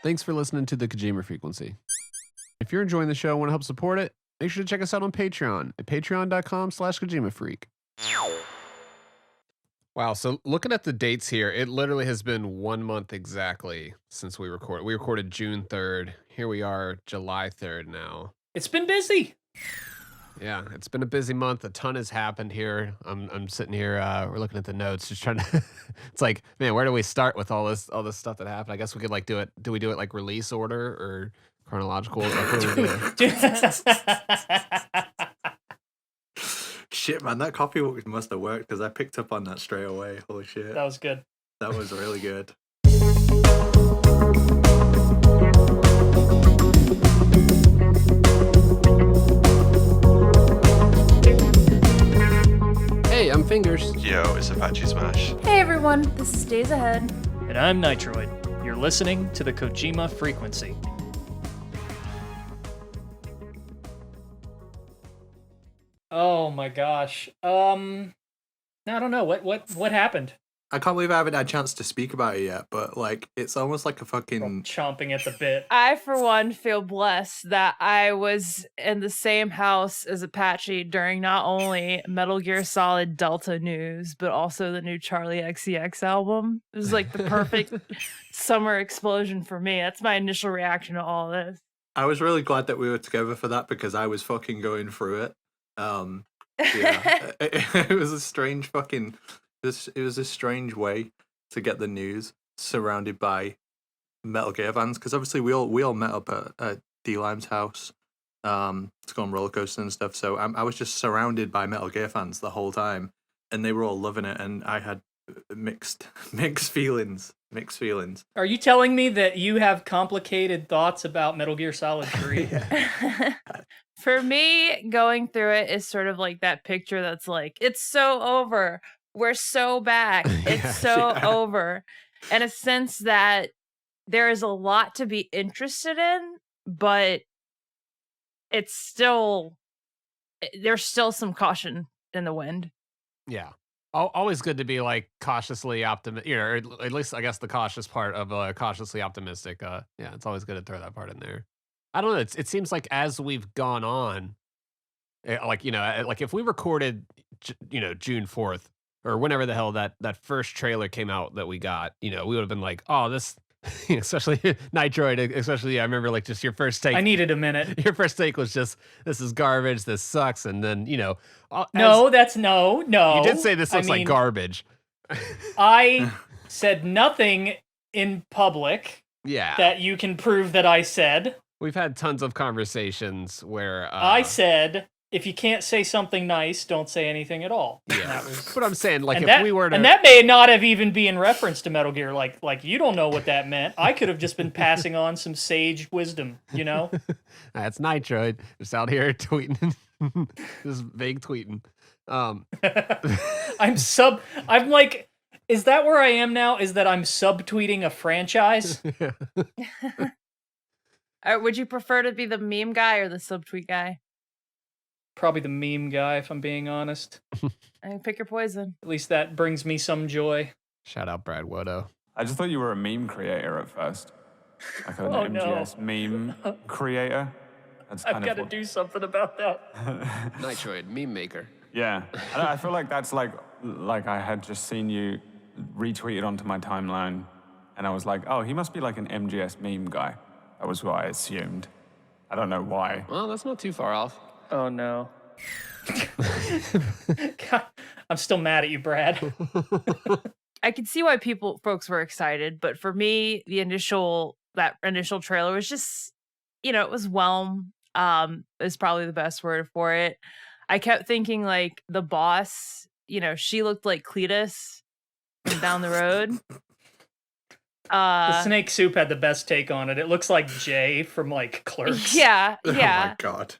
Thanks for listening to the Kojima Frequency. If you're enjoying the show and want to help support it, make sure to check us out on Patreon at patreon.com/KojimaFreak. Wow, so looking at the dates here, it literally has been 1 month exactly since we recorded. We recorded June 3rd. Here we are, July 3rd now. It's been busy. Yeah, it's been a busy month. A ton has happened here. I'm sitting here. We're looking at the notes, just trying to. It's like, man, where do we start with all this stuff that happened? I guess we could like do it. Do we do it like release order or chronological? Like, what do we do? Shit, man, that copy must have worked because I picked up on that straight away. Holy shit, That was good. that was really good. Hey, I'm Fingers. Yo, it's ApacheSmash. Hey everyone, this is Days Ahead. And I'm Nitroid. You're listening to the Kojima Frequency. Oh my gosh. I don't know. What happened? I can't believe I haven't had a chance to speak about it yet, but like, it's almost like a I'm fucking. chomping at the bit. I, for one, feel blessed that I was in the same house as Apache during not only Metal Gear Solid Delta news, but also the new Charlie XCX album. It was like the perfect summer explosion for me. That's my initial reaction to all this. I was really glad that we were together for that because I was fucking going through it. Yeah, it was a strange fucking. It was a strange way to get the news surrounded by Metal Gear fans because obviously we all met up at D-Lime's house to go on roller coaster and stuff. So I was just surrounded by Metal Gear fans the whole time, and they were all loving it, and I had mixed feelings. Mixed feelings. Are you telling me that you have complicated thoughts about Metal Gear Solid 3? For me, going through it is sort of like that picture that's like, it's so over. We're so back. It's so over. And a sense that there is a lot to be interested in, but it's still, there's still some caution in the wind. Yeah. Always good to be like cautiously optimistic, or at least I guess the cautious part of cautiously optimistic. Yeah, it's always good to throw that part in there. I don't know. It seems like as we've gone on, like if we recorded, June 4th or whenever the hell that first trailer came out that we got, we would have been like, oh, this, especially Nitroid, especially I remember like just your first take. I needed a minute. Your first take was just, this is garbage, this sucks, and then No. You did say this looks like garbage. I said nothing in public. Yeah. That you can prove that I said. We've had tons of conversations where I said, if you can't say something nice, don't say anything at all. Yeah, but I'm saying, like, we were to... And that may not have even been in reference to Metal Gear. Like you don't know what that meant. I could have just been passing on some sage wisdom, That's Nitroid. Just out here tweeting. Just vague tweeting. I'm like, is that where I am now? Is that I'm subtweeting a franchise? Would you prefer to be the meme guy or the subtweet guy? Probably the meme guy, if I'm being honest. Pick your poison. At least that brings me some joy. Shout out Brad Wodo. I just thought you were a meme creator at first. Like an MGS meme creator. I've got to do something about that. Nitroid, meme maker. Yeah. I feel like that's like I had just seen you retweeted onto my timeline, and I was like, oh, he must be like an MGS meme guy. That was what I assumed. I don't know why. Well, that's not too far off. Oh, no. God, I'm still mad at you, Brad. I can see why folks were excited, but for me, that initial trailer was just, it was whelm. Is probably the best word for it. I kept thinking like the boss, she looked like Cletus from down the road. The snake soup had the best take on it. It looks like Jay from like Clerks. Yeah. Oh my god.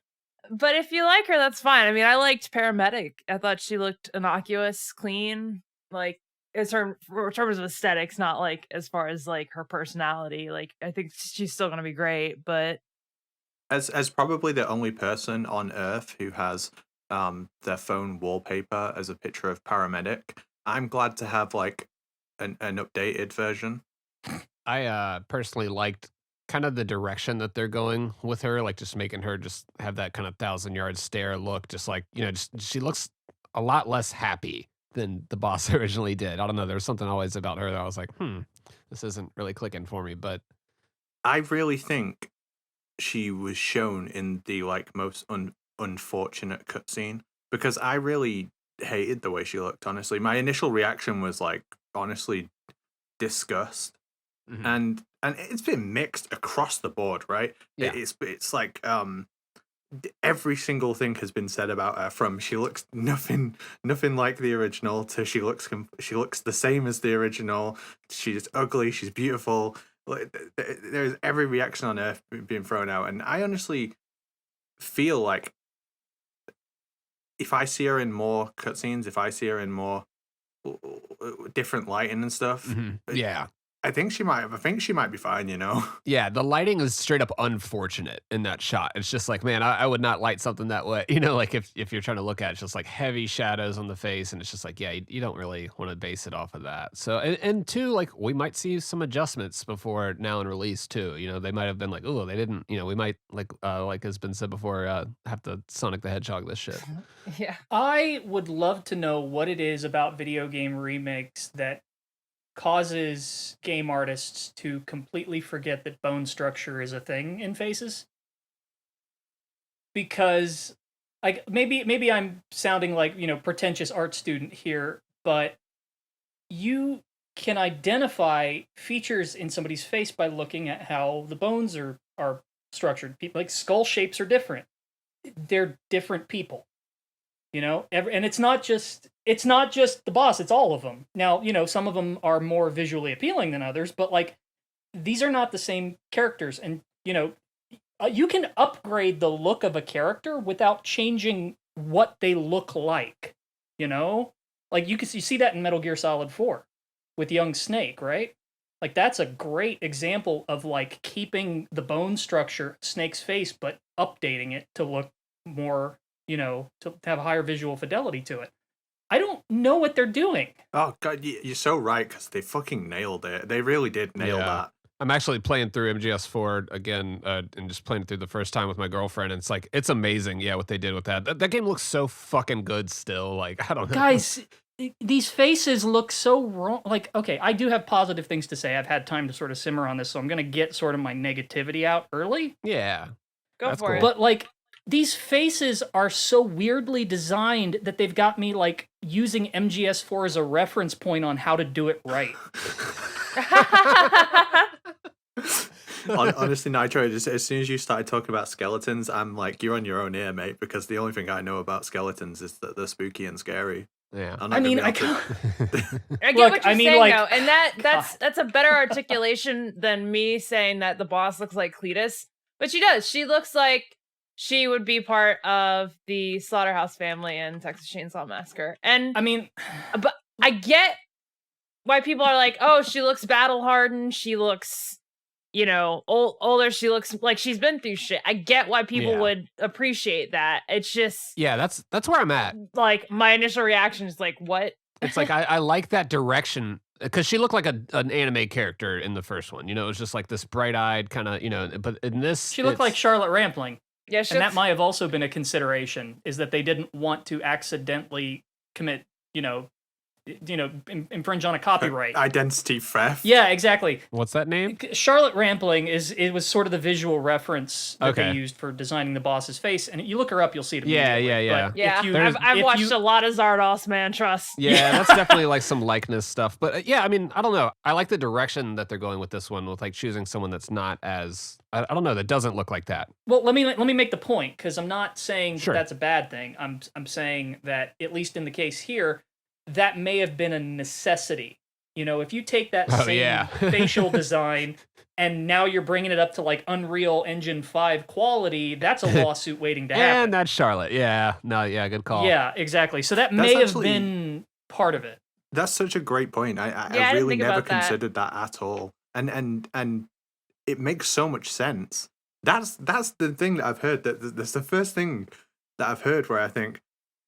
But if you like her, that's fine. I mean, I liked Paramedic. I thought she looked innocuous, clean, like in terms of aesthetics, not like as far as like her personality. Like I think she's still gonna be great, but as probably the only person on Earth who has their phone wallpaper as a picture of Paramedic, I'm glad to have like an updated version. I personally liked kind of the direction that they're going with her, like just making her just have that kind of 1,000-yard stare look, just like, just she looks a lot less happy than the boss originally did. I don't know, there was something always about her that I was like, this isn't really clicking for me, but I really think she was shown in the like most unfortunate cutscene, because I really hated the way she looked. Honestly, my initial reaction was like honestly disgust, and it's been mixed across the board, right? Yeah. It's like every single thing has been said about her, from she looks nothing like the original to she looks the same as the original. She's ugly, she's beautiful. There's every reaction on earth being thrown out, and I honestly feel like if I see her in more cutscenes, if I see her in more different lighting and stuff, yeah, I think she might be fine, Yeah, the lighting is straight up unfortunate in that shot. It's just like, man, I would not light something that way. Like if you're trying to look at it, it's just like heavy shadows on the face, and it's just like, yeah, you don't really want to base it off of that. So, and two, like we might see some adjustments before now and release too. They might have been like, oh, they didn't, we might like has been said before, have to Sonic the Hedgehog this shit. Yeah. I would love to know what it is about video game remakes that causes game artists to completely forget that bone structure is a thing in faces. Because like maybe I'm sounding like, pretentious art student here, but you can identify features in somebody's face by looking at how the bones are structured. People like skull shapes are different. They're different people. And it's not just the boss, it's all of them. Now, some of them are more visually appealing than others, but like these are not the same characters. And, you can upgrade the look of a character without changing what they look like, Like you see that in Metal Gear Solid 4 with young Snake, right? Like that's a great example of like keeping the bone structure of Snake's face, but updating it to look more, to have higher visual fidelity to it. I don't know what they're doing. Oh god, you're so right, because they fucking nailed it. They really did nail that. I'm actually playing through MGS4 again, and just playing it through the first time with my girlfriend, and it's like, it's amazing, what they did with that. That game looks so fucking good still. Like, I don't know. Guys, these faces look so wrong. Like, okay, I do have positive things to say. I've had time to sort of simmer on this, so I'm going to get sort of my negativity out early. Yeah. Go for it. But, like, these faces are so weirdly designed that they've got me, like, using MGS4 as a reference point on how to do it right. Honestly, Nitroid, as soon as you started talking about skeletons, I'm like, you're on your own here, mate, because the only thing I know about skeletons is that they're spooky and scary. Yeah. I mean, I get Look, what you're saying, like, though, and that's a better articulation than me saying that the boss looks like Cletus, but she does. She looks like she would be part of the Slaughterhouse family in Texas Chainsaw Massacre. And I mean, but I get why people are like, oh, she looks battle hardened. She looks, older. She looks like she's been through shit. I get why people would appreciate that. It's just, that's where I'm at. Like my initial reaction is like, what? It's like I like that direction, because she looked like an anime character in the first one. It was just like this bright-eyed kind of, but in this, she looked like Charlotte Rampling. Yeah, and that might have also been a consideration, is that they didn't want to accidentally commit, infringe on a copyright. Identity theft. Yeah, exactly. What's that name? Charlotte Rampling was sort of the visual reference that Okay. they used for designing the boss's face, and you look her up, you'll see it Yeah, immediately. yeah. But Yeah, if you- I've if watched you- a lot of Zardos, man. Trust. Yeah, that's definitely like some likeness stuff. But I mean, I don't know. I like the direction that they're going with this one, with like choosing someone that's not as, I don't know, that doesn't look like that. Well, let me make the point, because I'm not saying Sure. that's a bad thing. I'm saying that, at least in the case here, that may have been a necessity. If you take that same facial design and now you're bringing it up to like Unreal Engine 5 quality, that's a lawsuit waiting to happen. And that's Charlotte. Yeah. No, yeah, good call. Yeah, exactly. So that That's may have actually- been part of it. That's such a great point. I I didn't really think never about that. considered that at all. And it makes so much sense. That's the thing that I've heard. That's the first thing that I've heard where I think,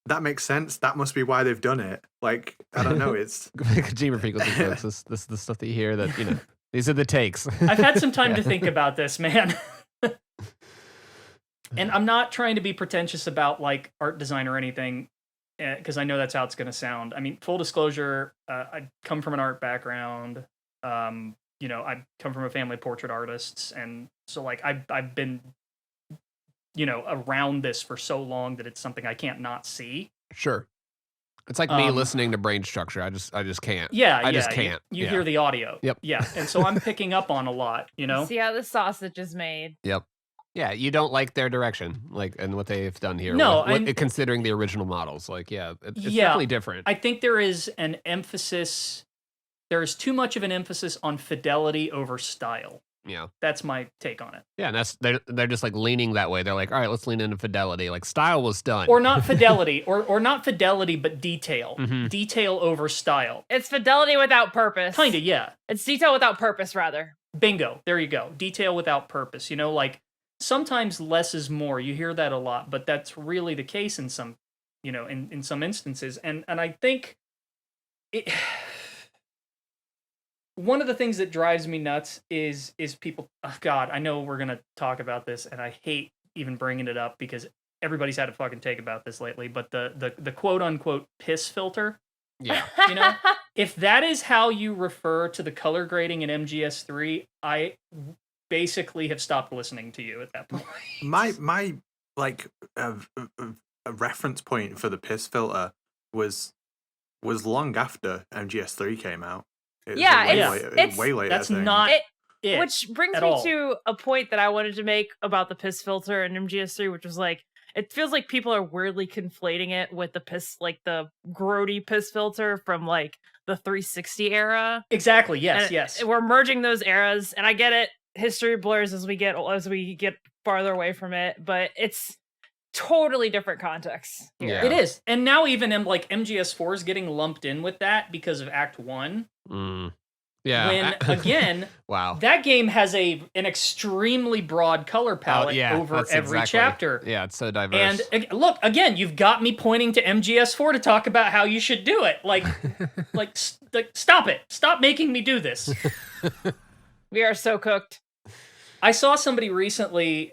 that makes sense. That must be why they've done it. Like, I don't know. It's Kojima Frequency, folks. This is the stuff that you hear that, These are the takes. I've had some time to think about this, man. And I'm not trying to be pretentious about like art design or anything, because I know that's how it's going to sound. I mean, full disclosure, I come from an art background. You know, I come from a family of portrait artists, and so like I've been, you know, around this for so long that it's something I can't not see. Sure. It's like me listening to brain structure. I just can't. Yeah, I just can't. You hear the audio. Yep. Yeah, and so I'm picking up on a lot. You know. See how the sausage is made. Yep. Yeah, you don't like their direction, like, and what they've done here. No, considering the original models, like, it's definitely different. I think there is an emphasis. There is too much of an emphasis on fidelity over style. Yeah, that's my take on it. Yeah, and they're just like leaning that way. They're like, all right, let's lean into fidelity. Like style was done, or not fidelity, or not fidelity, but detail. Mm-hmm. Detail over style. It's fidelity without purpose. Kinda, yeah. It's detail without purpose, rather. Bingo. There you go. Detail without purpose. You know, like sometimes less is more. You hear that a lot, but that's really the case in some, you know, in some instances. And I think it. One of the things that drives me nuts is people. Oh God, I know we're gonna talk about this, and I hate even bringing it up because everybody's had a fucking take about this lately. But the quote unquote piss filter. Yeah. You know, if that is how you refer to the color grading in MGS3, I basically have stopped listening to you at that point. My like a reference point for the piss filter was long after MGS3 came out. It's way later. That's not it. Which brings me to a point that I wanted to make about the piss filter in MGS3, which was like, it feels like people are weirdly conflating it with the piss, like the grody piss filter from like the 360 era. Exactly. Yes. And yes. We're merging those eras, and I get it. History blurs as we get farther away from it, but it's totally different context here. Yeah. It is, and now even like MGS4 is getting lumped in with that because of Act 1. Yeah. When again, wow, that game has an extremely broad color palette over every chapter. Yeah, it's so diverse. And look, again, you've got me pointing to MGS4 to talk about how you should do it. Like, stop it! Stop making me do this. We are so cooked. I saw somebody recently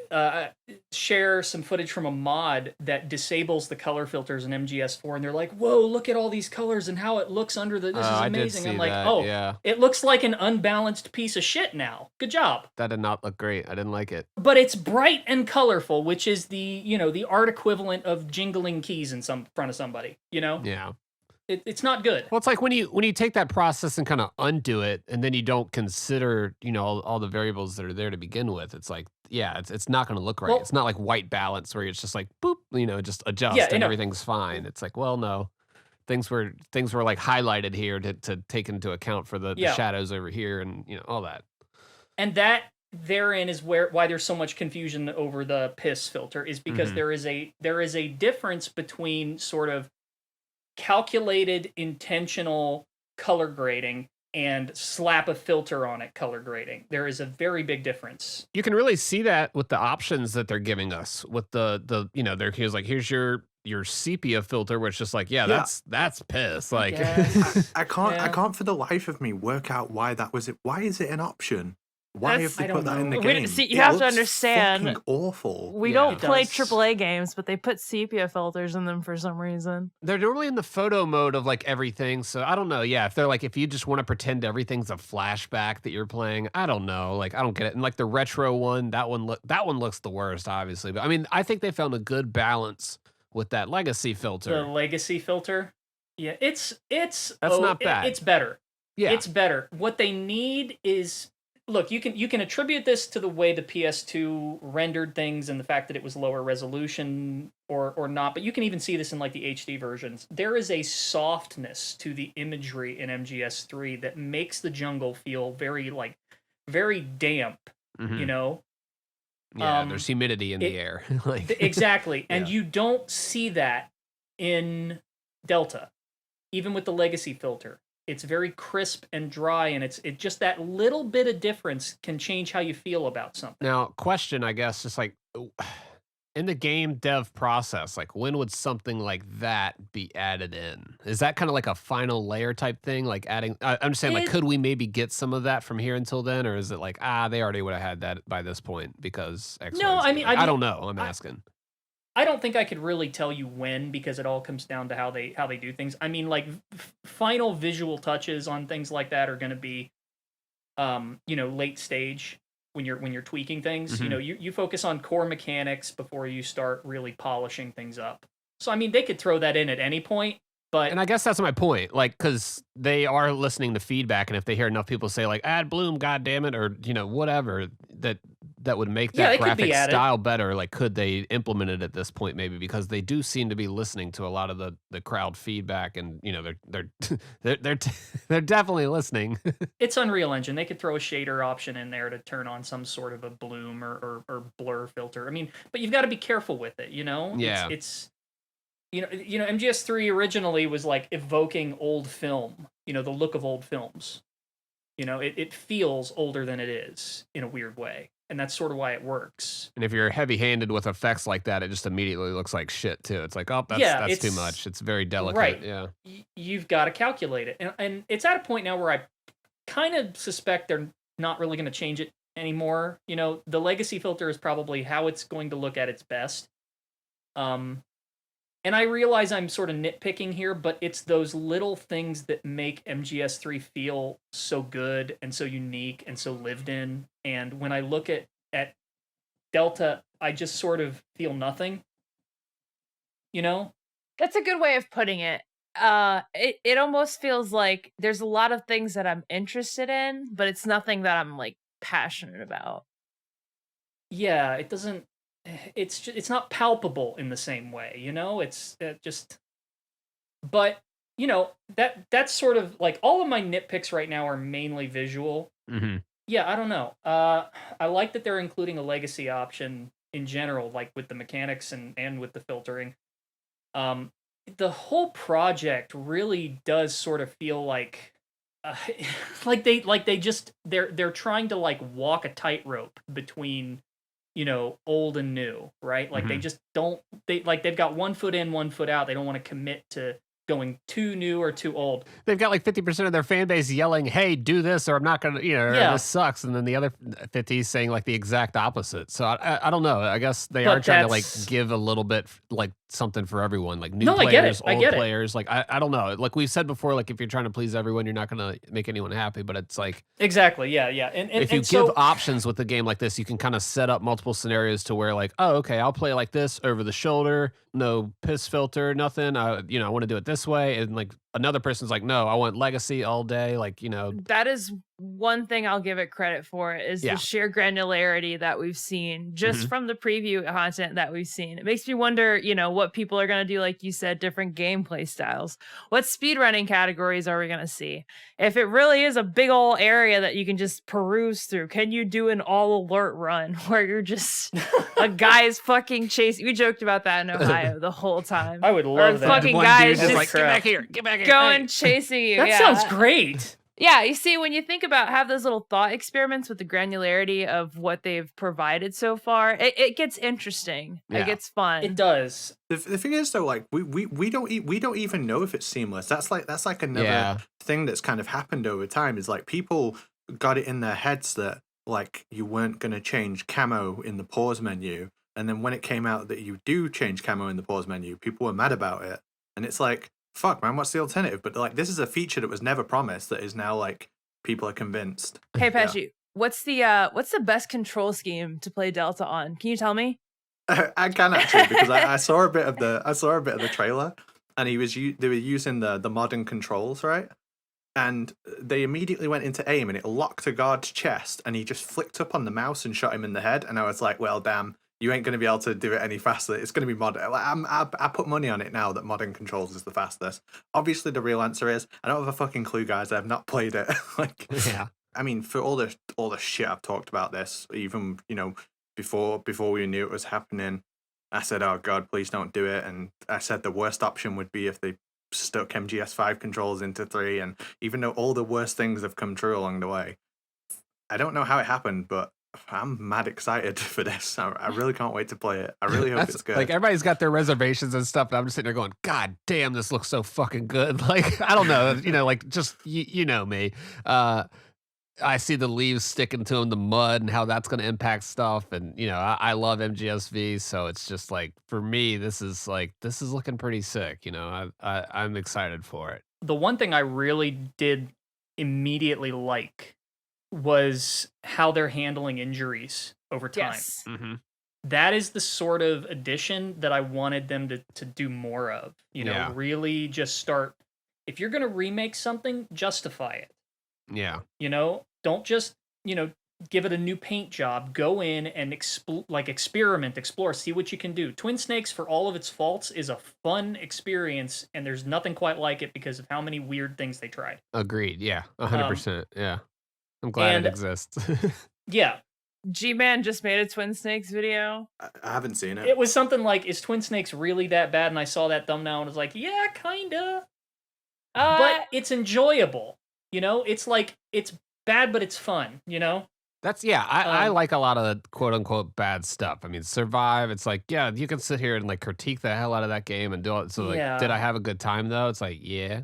share some footage from a mod that disables the color filters in MGS4, and they're like, "Whoa, look at all these colors and how it looks under the. This is amazing." I'm like, it looks like an unbalanced piece of shit now. Good job. That did not look great. I didn't like it. But it's bright and colorful, which is the art equivalent of jingling keys in front of somebody. You know? Yeah. It's not good. Well, it's like when you take that process and kind of undo it, and then you don't consider, all the variables that are there to begin with. It's like, it's not going to look right. Well, it's not like white balance where it's just like boop, just adjust and everything's fine. It's like, well, no, things were like highlighted here to take into account for the shadows over here and all that. And that therein is why there's so much confusion over the piss filter is because there is a difference between sort of calculated intentional color grading and slap a filter on it color grading. There is a very big difference. You can really see that with the options that they're giving us with here's your sepia filter, where it's just like, that's piss. Like I can't for the life of me work out why that was it. Why is it an option? Why have they put that in the game? You have to understand. Awful. We don't play AAA games, but they put sepia filters in them for some reason. They're normally in the photo mode of like everything, so I don't know. Yeah, if they're like, if you just want to pretend everything's a flashback that you're playing, I don't know. Like, I don't get it. And like the retro one, that one looks the worst, obviously. But I mean, I think they found a good balance with that legacy filter. The legacy filter, yeah, it's that's not bad. It's better. Yeah, it's better. What they need is. Look, you can attribute this to the way the PS2 rendered things and the fact that it was lower resolution or not, but you can even see this in like the HD versions. There is a softness to the imagery in MGS3 that makes the jungle feel very damp, Yeah, there's humidity in the air. Exactly, and you don't see that in Delta, even with the legacy filter. It's very crisp and dry, and it just that little bit of difference can change how you feel about something. Now, question, I guess, just like, In the game dev process, like when would something like that be added in? Is that kind of like a final layer type thing? Like adding, I'm just saying, like, It could we maybe get some of that from here until then, or is it like, they already would have had that by this point because X, Y, no, and Z? I mean, Like, I don't know. I'm I, asking. I don't think I could really tell you when because it all comes down to how they do things. I mean, like final visual touches on things like that are going to be, late stage when you're tweaking things. Mhm. You focus on core mechanics before you start really polishing things up. So I mean, they could throw that in at any point, but And I guess that's my point, like, because they are listening to feedback, and if they hear enough people say, like, "Add bloom, god damn it," or, whatever, that would make yeah, that it could be graphic added. style better, like, could they implement it at this point maybe? Because they do seem to be listening to a lot of the crowd feedback, and, they're they're definitely listening. It's Unreal Engine. They could throw a shader option in there to turn on some sort of a bloom or blur filter. I mean, but you've got to be careful with it. Yeah. It's MGS3 originally was like evoking old film. The look of old films. It feels older than it is in a weird way, and that's sort of why it works. And if you're heavy-handed with effects like that, it just immediately looks like shit too. It's like, "Oh, Yeah, that's too it's much." It's very delicate, right. yeah. You've got to calculate it, and it's at a point now where I kind of suspect they're not really going to change it anymore. The legacy filter is probably how it's going to look at its best. And I realize I'm sort of nitpicking here, but it's those little things that make MGS3 feel so good and so unique and so lived in. And when I look at Delta, I just sort of feel nothing. That's a good way of putting it. It almost feels like there's a lot of things that I'm interested in, but it's nothing that I'm like passionate about. Yeah, it doesn't. It's not palpable in the same way. It's just. But that's sort of like all of my nitpicks right now are mainly visual. Mhm. Yeah, I don't know. I like that they're including a legacy option in general, like with the mechanics and with the filtering. The whole project really does sort of feel like, they're trying to like walk a tightrope between, old and new, right? Like they Mhm. just don't they've got 1 foot in, 1 foot out. They don't want to commit to going too new or too old. They've got like 50% of their fan base yelling, "Hey, do this, or I'm not gonna," or Yeah. "This sucks," and then the other 50 saying like the exact opposite. So I don't know. I guess they But are trying to like that's give a little bit like something for everyone, like new No, I get it. players, I old get it. players. Like I don't know. Like we've said before, like if you're trying to please everyone, you're not gonna make anyone happy. But it's like Exactly. Yeah, yeah. And if you and give so options with the game like this, you can kind of set up multiple scenarios to where like, oh, okay, I'll play like this over the shoulder, no piss filter, nothing. I want to do it this way, and like another person's like, no, I want legacy all day. Like, That is one thing I'll give it credit for is Yeah. the sheer granularity that we've seen just Mhm. from the preview content that we've seen. It makes me wonder, what people are going to do, like you said, different gameplay styles. What speedrunning categories are we going to see? If it really is a big old area that you can just peruse through, can you do an all alert run where you're just a guy's fucking chasing? We joked about that in Ohio the whole time. I would Or love that. fucking One guys dude just just like, get back here, going hey." chasing you. that yeah. sounds great. Yeah, you see, when you think about have those little thought experiments with the granularity of what they've provided so far, it gets interesting. Yeah. It gets fun. It does. The thing is though, like we don't even know if it's seamless. That's like another Yeah. thing that's kind of happened over time. Is like people got it in their heads that like you weren't gonna change camo in the pause menu, and then when it came out that you do change camo in the pause menu, people were mad about it. And it's like, fuck, man, what's the alternative? But like, this is a feature that was never promised that is now like people are convinced. Hey, Yeah. Pesci, what's the best control scheme to play Delta on? Can you tell me? I can actually because I saw a bit of the trailer, and they were using the modern controls, right? And they immediately went into aim, and it locked a guard's chest, and he just flicked up on the mouse and shot him in the head. And I was like, well, damn, you ain't going to be able to do it any faster. It's going to be modern. Like, I put money on it now that modern controls is the fastest. Obviously, the real answer is I don't have a fucking clue, guys. I have not played it. Like, Yeah. I mean, for all the shit I've talked about this, even before we knew it was happening, I said, "Oh God, please don't do it." And I said the worst option would be if they stuck MGS5 controls into 3. And even though all the worst things have come true along the way, I don't know how it happened, but I'm mad excited for this. I really can't wait to play it. I really hope it's good. Like everybody's got their reservations and stuff, but I'm just sitting there going, God damn, this looks so fucking good. Like, I don't know, like just, you know me. I see the leaves sticking to them, the mud, and how that's going to impact stuff. And, I love MGSV. So it's just like, for me, this is looking pretty sick. I'm excited for it. The one thing I really did immediately like was how they're handling injuries over time. Yes. Mm-hmm. That is the sort of addition that I wanted them to do more of. Really just start. If you're going to remake something, justify it. Yeah. Don't just, give it a new paint job. Go in and experiment, explore, see what you can do. Twin Snakes, for all of its faults, is a fun experience, and there's nothing quite like it because of how many weird things they tried. Agreed. Yeah. 100%. Yeah. I'm glad it exists. Yeah. G-Man just made a Twin Snakes video. I haven't seen it. It was something like, is Twin Snakes really that bad? And I saw that thumbnail and was like, yeah, kinda. But it's enjoyable. It's like, it's bad, but it's fun, That's, I like a lot of the quote unquote bad stuff. I mean, Survive, it's like, yeah, you can sit here and like critique the hell out of that game and do it. So, like, did I have a good time though? It's like, yeah.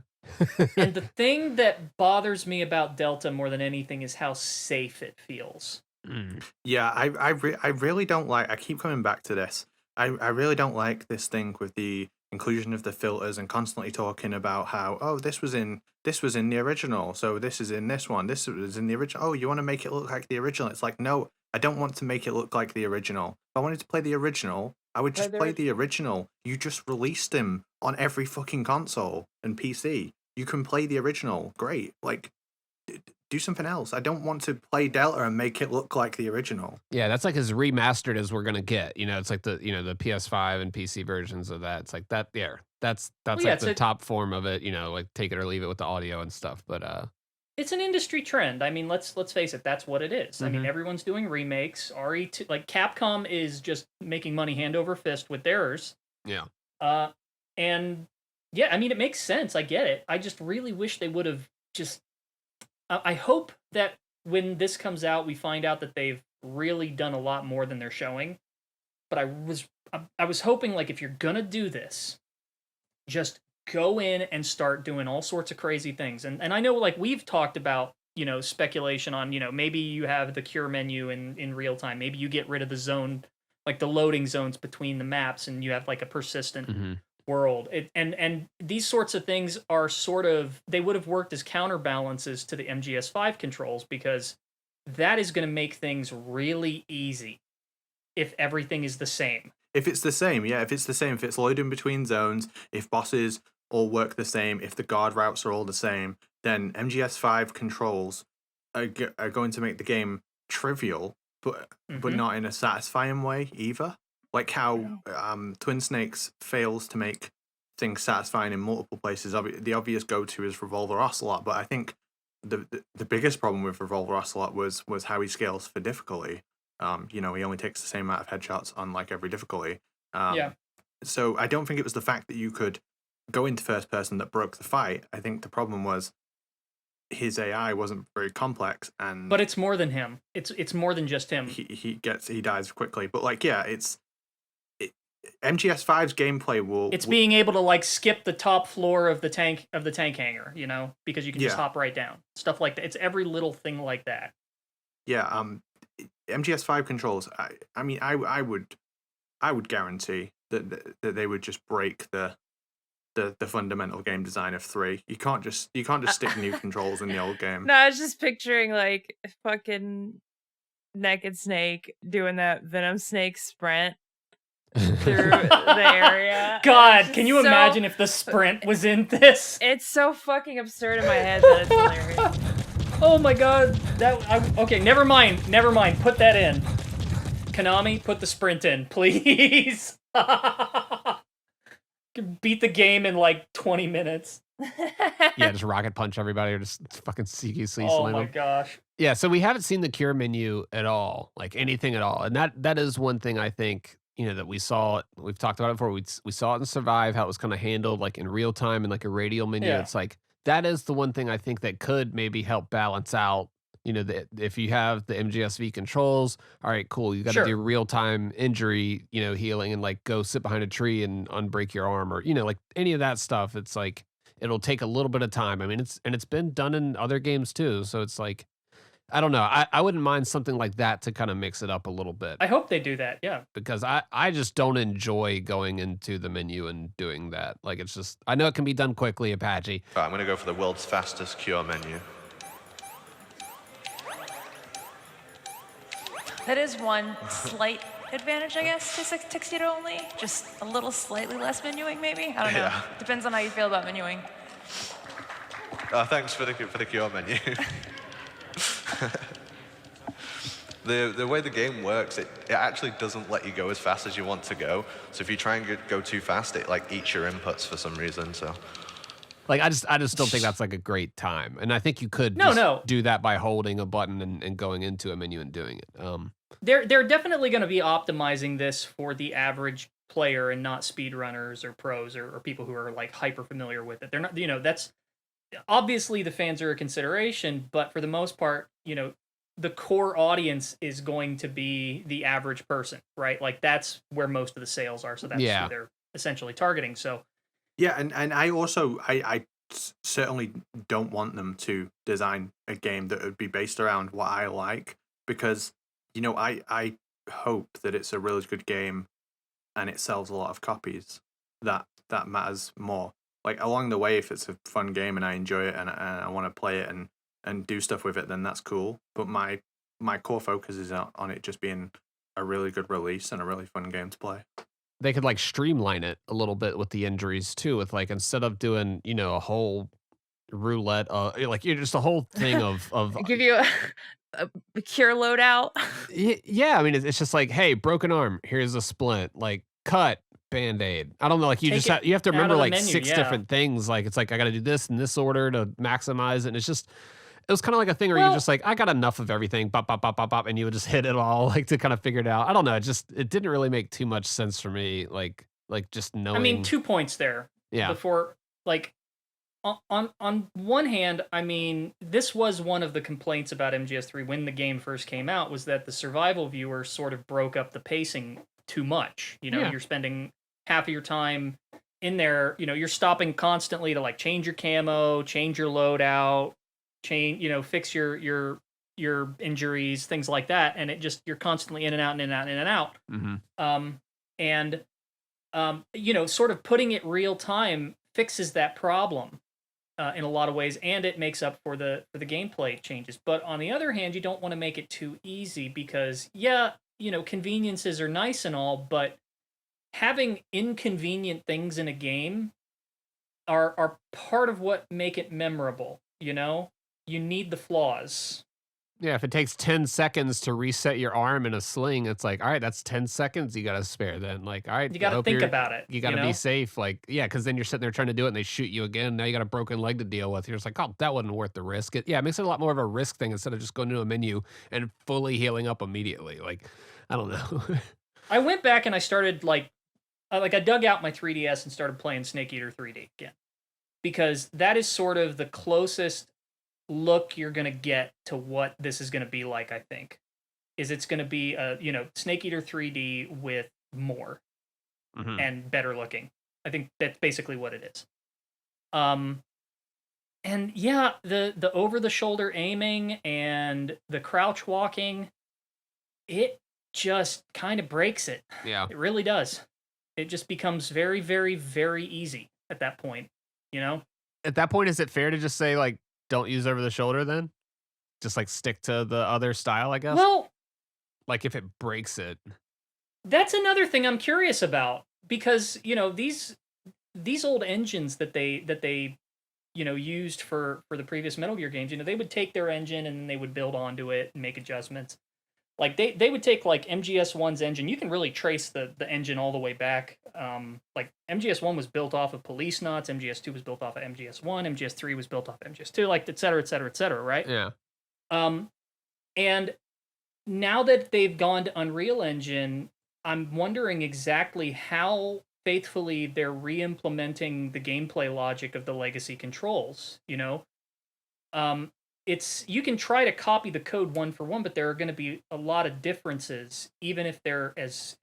And the thing that bothers me about Delta more than anything is how safe it feels. Yeah, I really don't like. I keep coming back to this. I really don't like this thing with the inclusion of the filters and constantly talking about how this was in the original, so this is in this one. This was in the original. Oh, you want to make it look like the original? It's like, no, I don't want to make it look like the original. If I wanted to play the original, I would just play the original. You just released them on every fucking console and PC. You can play the original. Great. Like, do something else. I don't want to play Delta and make it look like the original. Yeah, that's like as remastered as we're gonna get. It's like the the PS5 and PC versions of that. It's like that. Yeah, that's like the top form of it. Like take it or leave it with the audio and stuff. But it's an industry trend. I mean, let's face it. That's what it is. Mm-hmm. I mean, everyone's doing remakes. RE2, like Capcom is just making money hand over fist with theirs. Yeah. And yeah, I mean, it makes sense. I get it. I just really wish they would have just. I hope that when this comes out, we find out that they've really done a lot more than they're showing. But I was hoping, like, if you're gonna do this, just go in and start doing all sorts of crazy things. And I know, like, we've talked about, speculation on, maybe you have the cure menu in real time. Maybe you get rid of the zone, like the loading zones between the maps, and you have like a persistent world. And these sorts of things are they would have worked as counterbalances to the MGS5 controls, because that is going to make things really easy if everything is the same. If it's the same, if it's loading between zones, if bosses all work the same, if the guard routes are all the same, then MGS5 controls are going to make the game trivial, but not in a satisfying way either. Like how Twin Snakes fails to make things satisfying in multiple places. The obvious go-to is Revolver Ocelot, but I think the biggest problem with Revolver Ocelot was how he scales for difficulty. He only takes the same amount of headshots on like every difficulty. So I don't think it was the fact that you could go into first person that broke the fight. I think the problem was his AI wasn't very complex, but it's more than him. It's more than just him. He dies quickly, but like MGS5's gameplay will. It's being able to like skip the top floor of the tank hangar, because you can just hop right down. Stuff like that. It's every little thing like that. Yeah. MGS5 controls. I mean, I would guarantee that they would just break the fundamental game design of 3. You can't just stick new controls in the old game. No, I was just picturing like fucking Naked Snake doing that Venom Snake sprint through the area. God, can you imagine if the sprint was in this? It's so fucking absurd in my head that it's hilarious. Oh my god, okay, never mind. Put that in. Konami, put the sprint in, please. Beat the game in like 20 minutes. Yeah, just rocket punch everybody or just fucking CQC Oh slam my them. gosh. Yeah, so we haven't seen the cure menu at all, like anything at all. And that is one thing I think, that we saw, we've talked about it before. We saw it in Survive, how it was kind of handled like in real time in like a radial menu. Yeah. It's like, that is the one thing I think that could maybe help balance out if you have the MGSV controls, all right, cool. You got to Sure. do real time injury, healing, and like go sit behind a tree and unbreak your arm, or like any of that stuff. It's like it'll take a little bit of time. I mean, it's been done in other games too, so it's like I don't know. I wouldn't mind something like that to kind of mix it up a little bit I hope they do that. Yeah. because I just don't enjoy going into the menu and doing that. Like it's just I know it can be done quickly, Apache. Right, I'm going to go for the world's fastest cure menu. That is one slight advantage, I guess, to Tuxedo only. Just a little slightly less menuing, maybe? I don't know. Yeah. Depends on how you feel about menuing. Thanks for the cure menu. The way the game works, it actually doesn't let you go as fast as you want to go. So if you try and go too fast, it like eats your inputs for some reason. So Like I just don't think that's like a great time, and I think you could No. do that by holding a button and going into a menu and doing it. They're definitely going to be optimizing this for the average player and not speedrunners or pros or people who are like hyper familiar with it. They're not, that's obviously the fans are a consideration, but for the most part, the core audience is going to be the average person, right? Like that's where most of the sales are, so that's who they're essentially targeting. So yeah, and I also I certainly don't want them to design a game that would be based around what I like, because I hope that it's a really good game and it sells a lot of copies. That matters more. Like along the way, if it's a fun game and I enjoy it and I want to play it and do stuff with it, then that's cool. But my core focus is on it just being a really good release and a really fun game to play. They could like streamline it a little bit with the injuries too, with like instead of doing a whole roulette, like just a whole thing of Give you a cure loadout. yeah. I mean, it's just like, hey, broken arm, here's a splint, like cut. Band-Aid. I don't know, like you you have to remember like menu, 6 different things. Like it's like I got to do this in this order to maximize it. And it was kind of like a thing where you're just like, I got enough of everything, bop, bop, bop, bop, bop, and you would just hit it all like to kind of figure it out. I don't know. It didn't really make too much sense for me. Like just knowing. I mean, 2 points there. Yeah. Before, like, on one hand, I mean, this was one of the complaints about MGS3 when the game first came out, was that the survival viewer sort of broke up the pacing too much. You're spending half of your time in there, you're stopping constantly to like change your camo, change your loadout, fix your injuries, things like that, and you're constantly in and out and in and out and in and out. Mm-hmm. Sort of putting it real time fixes that problem in a lot of ways, and it makes up for the gameplay changes. But on the other hand, you don't want to make it too easy because conveniences are nice and all, but having inconvenient things in a game are part of what make it memorable. You need the flaws. Yeah, if it takes 10 seconds to reset your arm in a sling, it's like, all right, that's 10 seconds you got to spare then. Like, all right, you got to think about it. You got to be safe. Like, yeah, because then you're sitting there trying to do it and they shoot you again. Now you got a broken leg to deal with. You're just like, oh, that wasn't worth the risk. It makes it a lot more of a risk thing instead of just going to a menu and fully healing up immediately. Like, I don't know. I went back and I started I dug out my 3DS and started playing Snake Eater 3D again, because that is sort of the closest look you're going to get to what this is going to be like. I think it's going to be Snake Eater 3D with more and better looking. I think that's basically what it is. And yeah, the over the shoulder aiming and the crouch walking, it just kind of breaks it. Yeah, it really does. It just becomes very, very, very easy at that point, At that point, is it fair to just say, like, don't use over the shoulder then? Just, like, stick to the other style, I guess? Well... Like, if it breaks it. That's another thing I'm curious about, because, these old engines that they used for the previous Metal Gear games, they would take their engine and then they would build onto it and make adjustments. Like they would take like MGS1's engine. You can really trace the engine all the way back. Like MGS1 was built off of Police Knots, MGS2 was built off of MGS1, MGS3 was built off of MGS2, like et cetera, et cetera, et cetera, right? Yeah. And now that they've gone to Unreal Engine, I'm wondering exactly how faithfully they're re-implementing the gameplay logic of the legacy controls. you can try to copy the code one for one, but there are going to be a lot of differences, even if they're as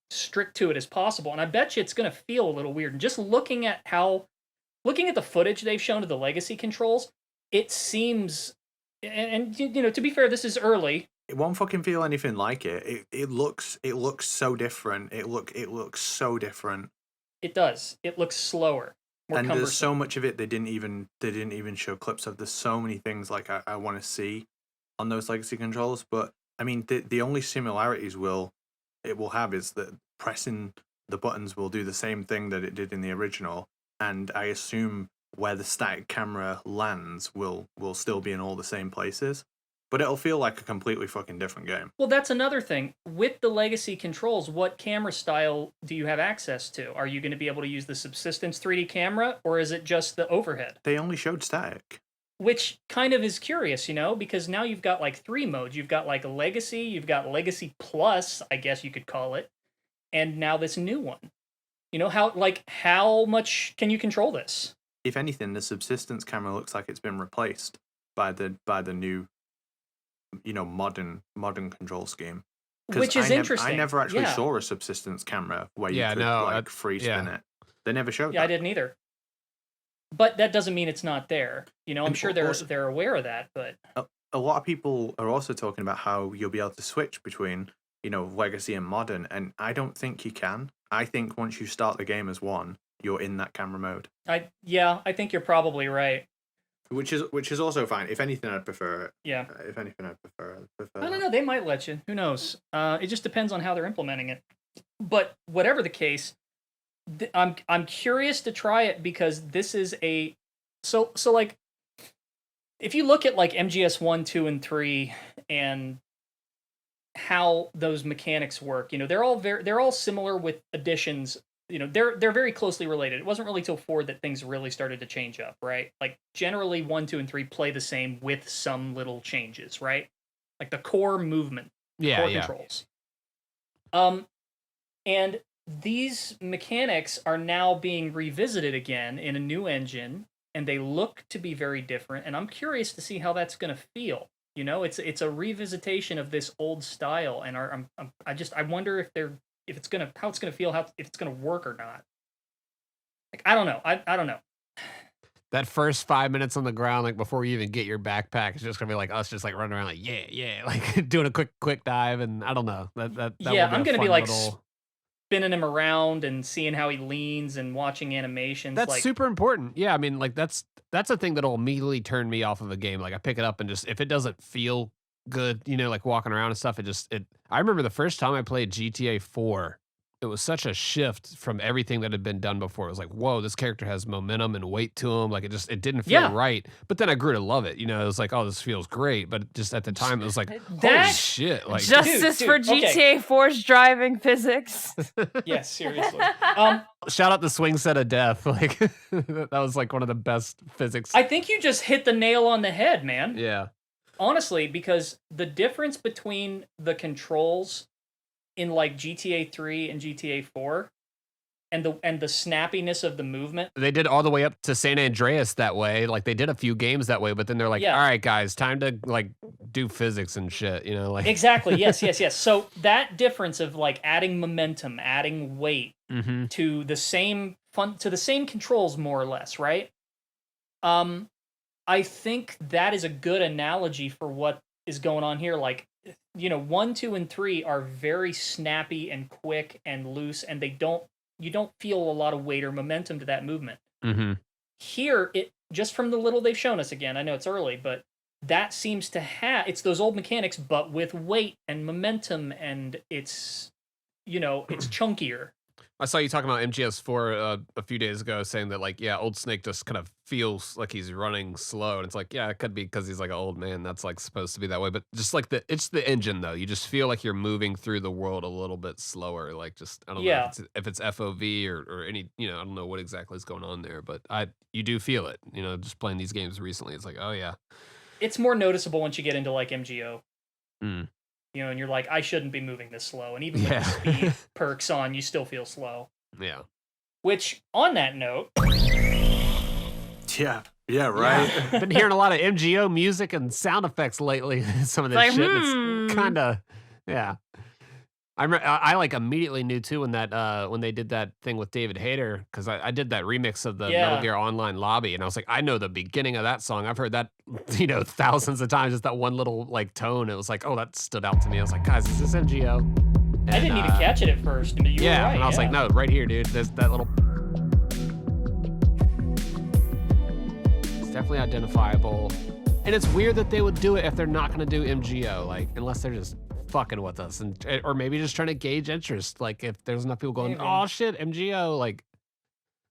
strict to it as possible. And I bet you it's going to feel a little weird. And just looking at the footage they've shown of the legacy controls, it seems, and to be fair, this is early. It won't fucking feel anything like it. It looks so different. It looks so different. It does. It looks slower. More And cumbersome. there's so much of it they didn't even show clips of. There's so many things like I want to see on those legacy controls. But I mean, the only similarities it will have is that pressing the buttons will do the same thing that it did in the original, and I assume where the static camera lands will still be in all the same places. But it'll feel like a completely fucking different game. Well, that's another thing. With the legacy controls, what camera style do you have access to? Are you going to be able to use the Subsistence 3D camera, or is it just the overhead? They only showed static. Which kind of is curious, because now you've got like 3 modes. You've got like a Legacy, you've got Legacy Plus, I guess you could call it, and now this new one. How much can you control this? If anything, the Subsistence camera looks like it's been replaced by the new modern control scheme. Which is interesting. I never actually saw a Subsistence camera where you could free spin it. They never showed that. I didn't either. But that doesn't mean it's not there. I'm sure they're aware of that, but a lot of people are also talking about how you'll be able to switch between, legacy and modern, and I don't think you can. I think once you start the game as one, you're in that camera mode. I think you're probably right. Which is also fine. If anything, I'd prefer it. Yeah. If anything, I'd prefer I don't know. They might let you. Who knows? It just depends on how they're implementing it. But whatever the case, I'm curious to try it because this is so like if you look at like MGS 1, 2, and 3 and how those mechanics work, they're all similar with additions. They're very closely related. It wasn't really till 4 that things really started to change up, right? Like generally 1, 2, and 3 play the same with some little changes, right? Like the core movement, core controls. And these mechanics are now being revisited again in a new engine, and they look to be very different. And I'm curious to see how that's going to feel. It's a revisitation of this old style, and I wonder how it's gonna feel, if it's gonna work or not. Like I don't know. I don't know. That first 5 minutes on the ground, like before you even get your backpack, it's just gonna be like us just like running around like yeah, like doing a quick dive, and I don't know. That I'm gonna be like spinning him around and seeing how he leans and watching animations. That's super important. Yeah, I mean, like that's a thing that'll immediately turn me off of a game. Like I pick it up and just if it doesn't feel good, like walking around and stuff, I remember the first time I played GTA 4, it was such a shift from everything that had been done before. It was like, whoa, this character has momentum and weight to him. Like it didn't feel right. But then I grew to love it. It was like, oh, this feels great. But just at the time, it was like, holy shit! Like justice for GTA 4's driving physics. Yes, seriously. Shout out the swing set of death. Like that was like one of the best physics. I think you just hit the nail on the head, man. Yeah. Honestly, because the difference between the controls in like GTA 3 and GTA 4 and the snappiness of the movement. They did all the way up to San Andreas that way. Like they did a few games that way, but then they're like, all right, guys, time to like do physics and shit, like Exactly. Yes. So that difference of like adding momentum, adding weight to the same controls more or less, right? I think that is a good analogy for what is going on here. Like, 1, 2, and 3 are very snappy and quick and loose, and you don't feel a lot of weight or momentum to that movement. Mm-hmm. Here, just from the little they've shown us again, I know it's early, but that seems to it's those old mechanics, but with weight and momentum, and it's chunkier. I saw you talking about MGS4 a few days ago, saying that like, old Snake just kind of feels like he's running slow, and it's like, it could be because he's like an old man. That's like supposed to be that way, but just like it's the engine though. You just feel like you're moving through the world a little bit slower. Like just I don't know if it's FOV or any I don't know what exactly is going on there, but you do feel it. Just playing these games recently, it's like, oh yeah, it's more noticeable once you get into like MGO. Mm. And you're like, I shouldn't be moving this slow. And even with the speed perks on, you still feel slow. Yeah. Which, on that note... Yeah. Yeah, right. Been hearing a lot of MGO music and sound effects lately. Some of this Like, shit. It's kind of, yeah. I like immediately knew too when that when they did that thing with David Hayter because I did that remix of the Metal Yeah. Gear Online lobby and I was like I know the beginning of that song. I've heard that thousands of times. Just that one little like tone. It was like oh that stood out to me. I was like guys is this MGO? I didn't even catch it at first. But you were right, and I was like no right here dude. There's that little. It's definitely identifiable, and it's weird that they would do it if they're not going to do MGO like unless they're just fucking with us and or maybe just trying to gauge interest like if there's enough people going Maybe. oh shit MGO like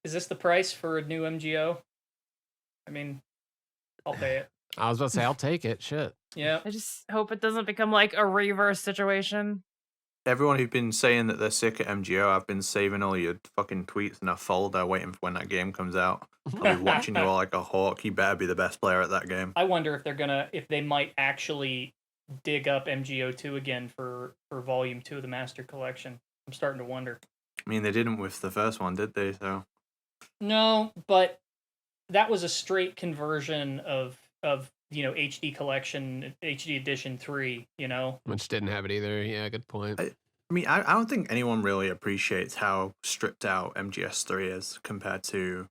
Is this the price for a new MGO? I mean, I'll pay it. I was about to say I'll take it shit Yeah. I just hope it doesn't become like a reverse situation. Everyone who's been saying that they're sick at MGO, I've been saving all your fucking tweets in a folder waiting for when that game comes out. I'll be watching you all like a hawk. You better be the best player at that game. I wonder if they might actually dig up MGO2 again for Volume 2 of the Master Collection. I'm starting to wonder. I mean, they didn't with the first one, did they? So No, but that was a straight conversion of HD Collection, HD Edition 3, which didn't have it either yeah good point I mean, I don't think anyone really appreciates how stripped out MGS3 is compared to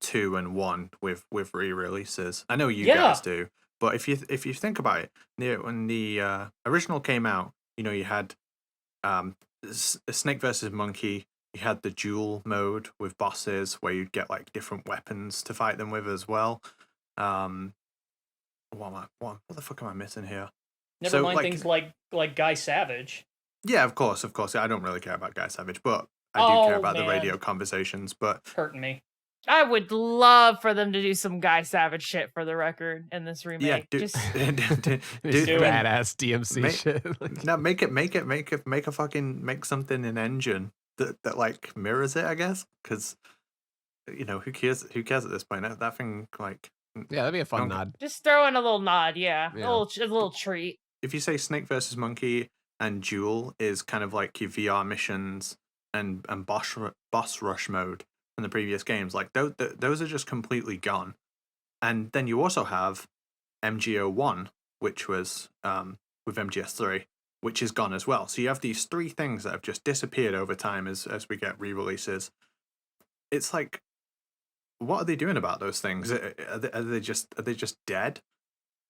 2 and 1 with re-releases. I know you guys do, but if you think about it, when the original came out, you had Snake versus Monkey. You had the duel mode with bosses where you'd get like different weapons to fight them with as well. What the fuck am I missing here? Never mind things like Guy Savage. Yeah, of course. I don't really care about Guy Savage, but I do care about the man. radio conversations. But Hurting me. I would love for them to do some Guy Savage shit for the record in this remake. yeah, Just badass DMC shit like, no, make something in engine that like mirrors it, I guess, because who cares at this point? That thing like yeah that'd be a fun nod just throw in a little nod, yeah. Yeah. A little treat. if you say Snake versus Monkey and Duel is kind of like your VR missions and boss rush mode from the previous games, like those are just completely gone. And then you also have MGO1, which was with MGS3, which is gone as well. So you have these three things that have just disappeared over time as we get re-releases. It's like, what are they doing about those things? Are they just dead?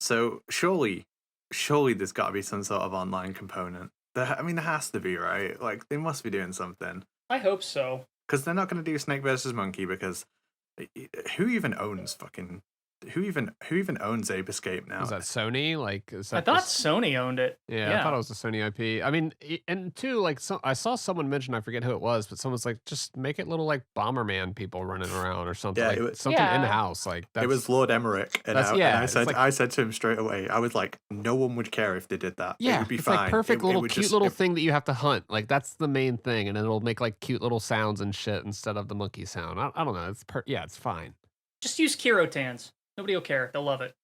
So surely there's got to be some sort of online component. There has to be, right? Like they must be doing something. I hope so. Because they're not going to do Snake versus Monkey because who even owns Ape Escape now? is that Sony like is that I thought just- Sony owned it. Yeah, I thought it was a Sony IP. I mean, and two, like, I saw someone mention, I forget who it was, but someone's like, just make it little like Bomberman people running around or something, Yeah, like it was- something in house, like It was Lord Emmerich, and I said to him straight away, I was like, no one would care if they did that. yeah, it would be it's fine. like perfect It little would cute just- little it- thing that you have to hunt. Like that's the main thing, and it'll make like cute little sounds and shit instead of the monkey sound. I don't know. It's it's fine. Just use Kirotans. Nobody will care. They'll love it.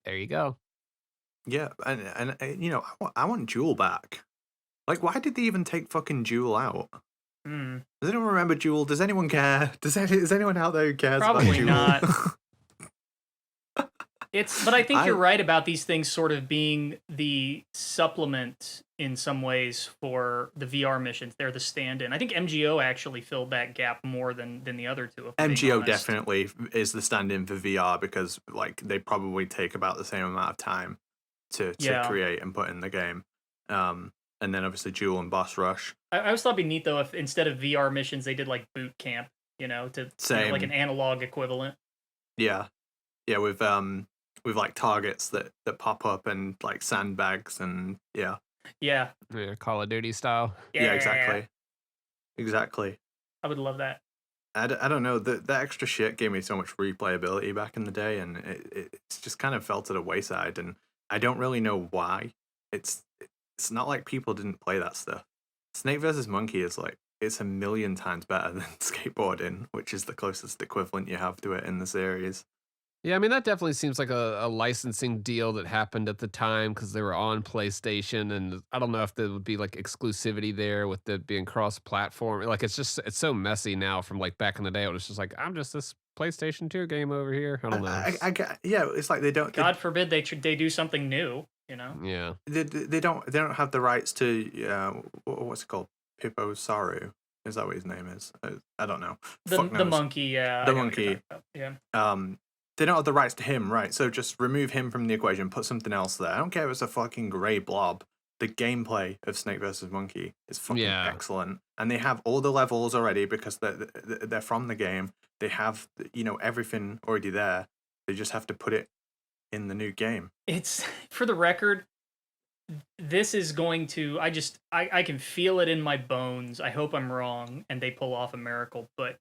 There you go. Yeah, and I want Jewel back. Like, why did they even take fucking Jewel out? Hmm. Does anyone remember Jewel? Does anyone care? Is anyone out there who cares Probably about Jewel? not. But I think I- you're right about these things sort of being the supplement in some ways for the VR missions. They're the stand-in. I think MGO actually filled that gap more than the other two. If I'm being MGO honest. definitely is the stand-in for VR because like they probably take about the same amount of time to Yeah. create and put in the game. And then obviously Jewel and Boss Rush. I always thought it'd be neat though if instead of VR missions they did like boot camp, to Same. like an analog equivalent. Yeah, with like targets that pop up and like sandbags and yeah. Yeah. Yeah, Call of Duty style. Yeah, exactly. I would love that. I don't know, that extra shit gave me so much replayability back in the day, and it's just kind of fell to the wayside, and I don't really know why. It's not like people didn't play that stuff. Snake versus Monkey is like, it's a million times better than skateboarding, which is the closest equivalent you have to it in the series. Yeah, I mean, that definitely seems like a licensing deal that happened at the time because they were on PlayStation, and I don't know if there would be like exclusivity there with it being cross-platform. Like, it's so messy now from like back in the day. It was just like, I'm just this PlayStation 2 game over here. I don't know. Yeah, it's like they don't. God forbid they do something new. Yeah. They don't have the rights to what's it called? Pippo Saru. Is that what his name is? I don't know. The monkey, yeah. The monkey. Yeah. They don't have the rights to him, right? So just remove him from the equation, put something else there. I don't care if it's a fucking grey blob. The gameplay of Snake vs. Monkey is fucking excellent. And they have all the levels already because they're from the game. They have, everything already there. They just have to put it in the new game. It's, for the record, this is going to, I can feel it in my bones. I hope I'm wrong and they pull off a miracle, but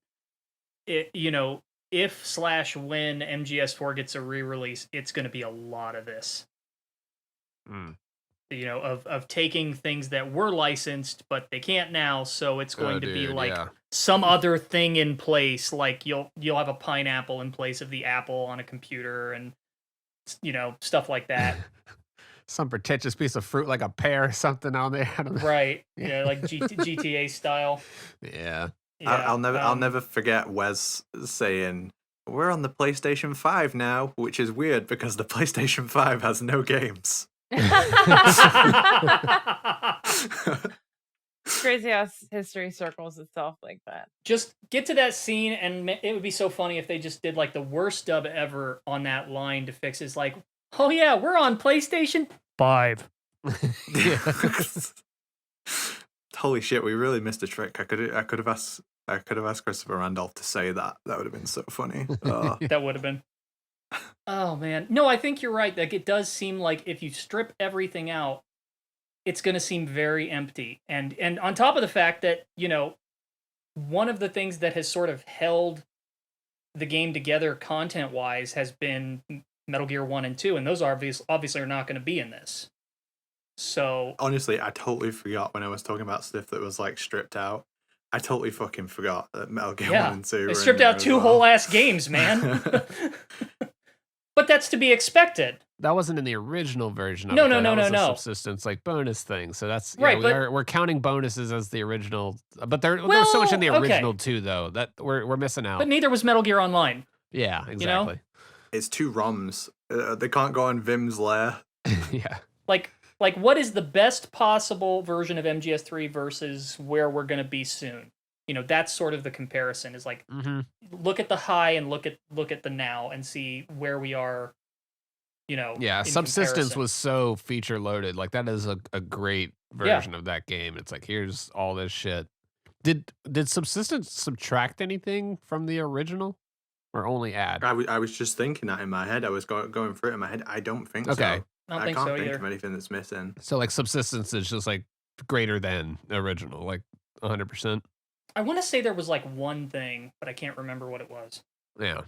if/when MGS4 gets a re-release, it's going to be a lot of this. Of taking things that were licensed, but they can't now, so it's going to be like some other thing in place, like you'll have a pineapple in place of the apple on a computer and stuff like that. Some pretentious piece of fruit like a pear or something on there. I don't know. Right. Yeah, like GTA style. Yeah. I'll never forget Wes saying, "We're on the PlayStation 5 now," which is weird because the PlayStation 5 has no games. Crazy how history circles itself like that. Just get to that scene, and it would be so funny if they just did like the worst dub ever on that line to fix it. It's like, oh yeah, we're on PlayStation 5. Holy shit, we really missed a trick. I could have asked Christopher Randolph to say that. That would have been so funny. That would have been. Oh man. No, I think you're right. Like, it does seem like if you strip everything out, it's going to seem very empty. And on top of the fact that, one of the things that has sort of held the game together content-wise has been Metal Gear 1 and 2, and those obviously are not going to be in this. So honestly, I totally forgot when I was talking about stuff that was like stripped out. I totally fucking forgot that Metal Gear 1 and 2 they stripped out 2 whole ass games, man. But that's to be expected. That wasn't in the original version of no, it. No, that was no. a subsistence like bonus thing. So that's right. We're counting bonuses as the original, but there's so much in the original too, though, that we're missing out. But neither was Metal Gear Online. Yeah, exactly. It's 2 ROMs. They can't go on Vim's lair. Yeah. Like what is the best possible version of MGS3 versus where we're going to be soon? That's sort of the comparison. Is like, look at the high and look at the now and see where we are. Yeah, Subsistence comparison. was so feature loaded. Like, that is a great version of that game. It's like, here's all this shit. Did Subsistence subtract anything from the original, or only add? I was just thinking that in my head. I was going through it in my head. I don't think so. I can't think of anything that's missing. So like Subsistence is just like greater than original, like 100%. I want to say there was like one thing, but I can't remember what it was. Yeah.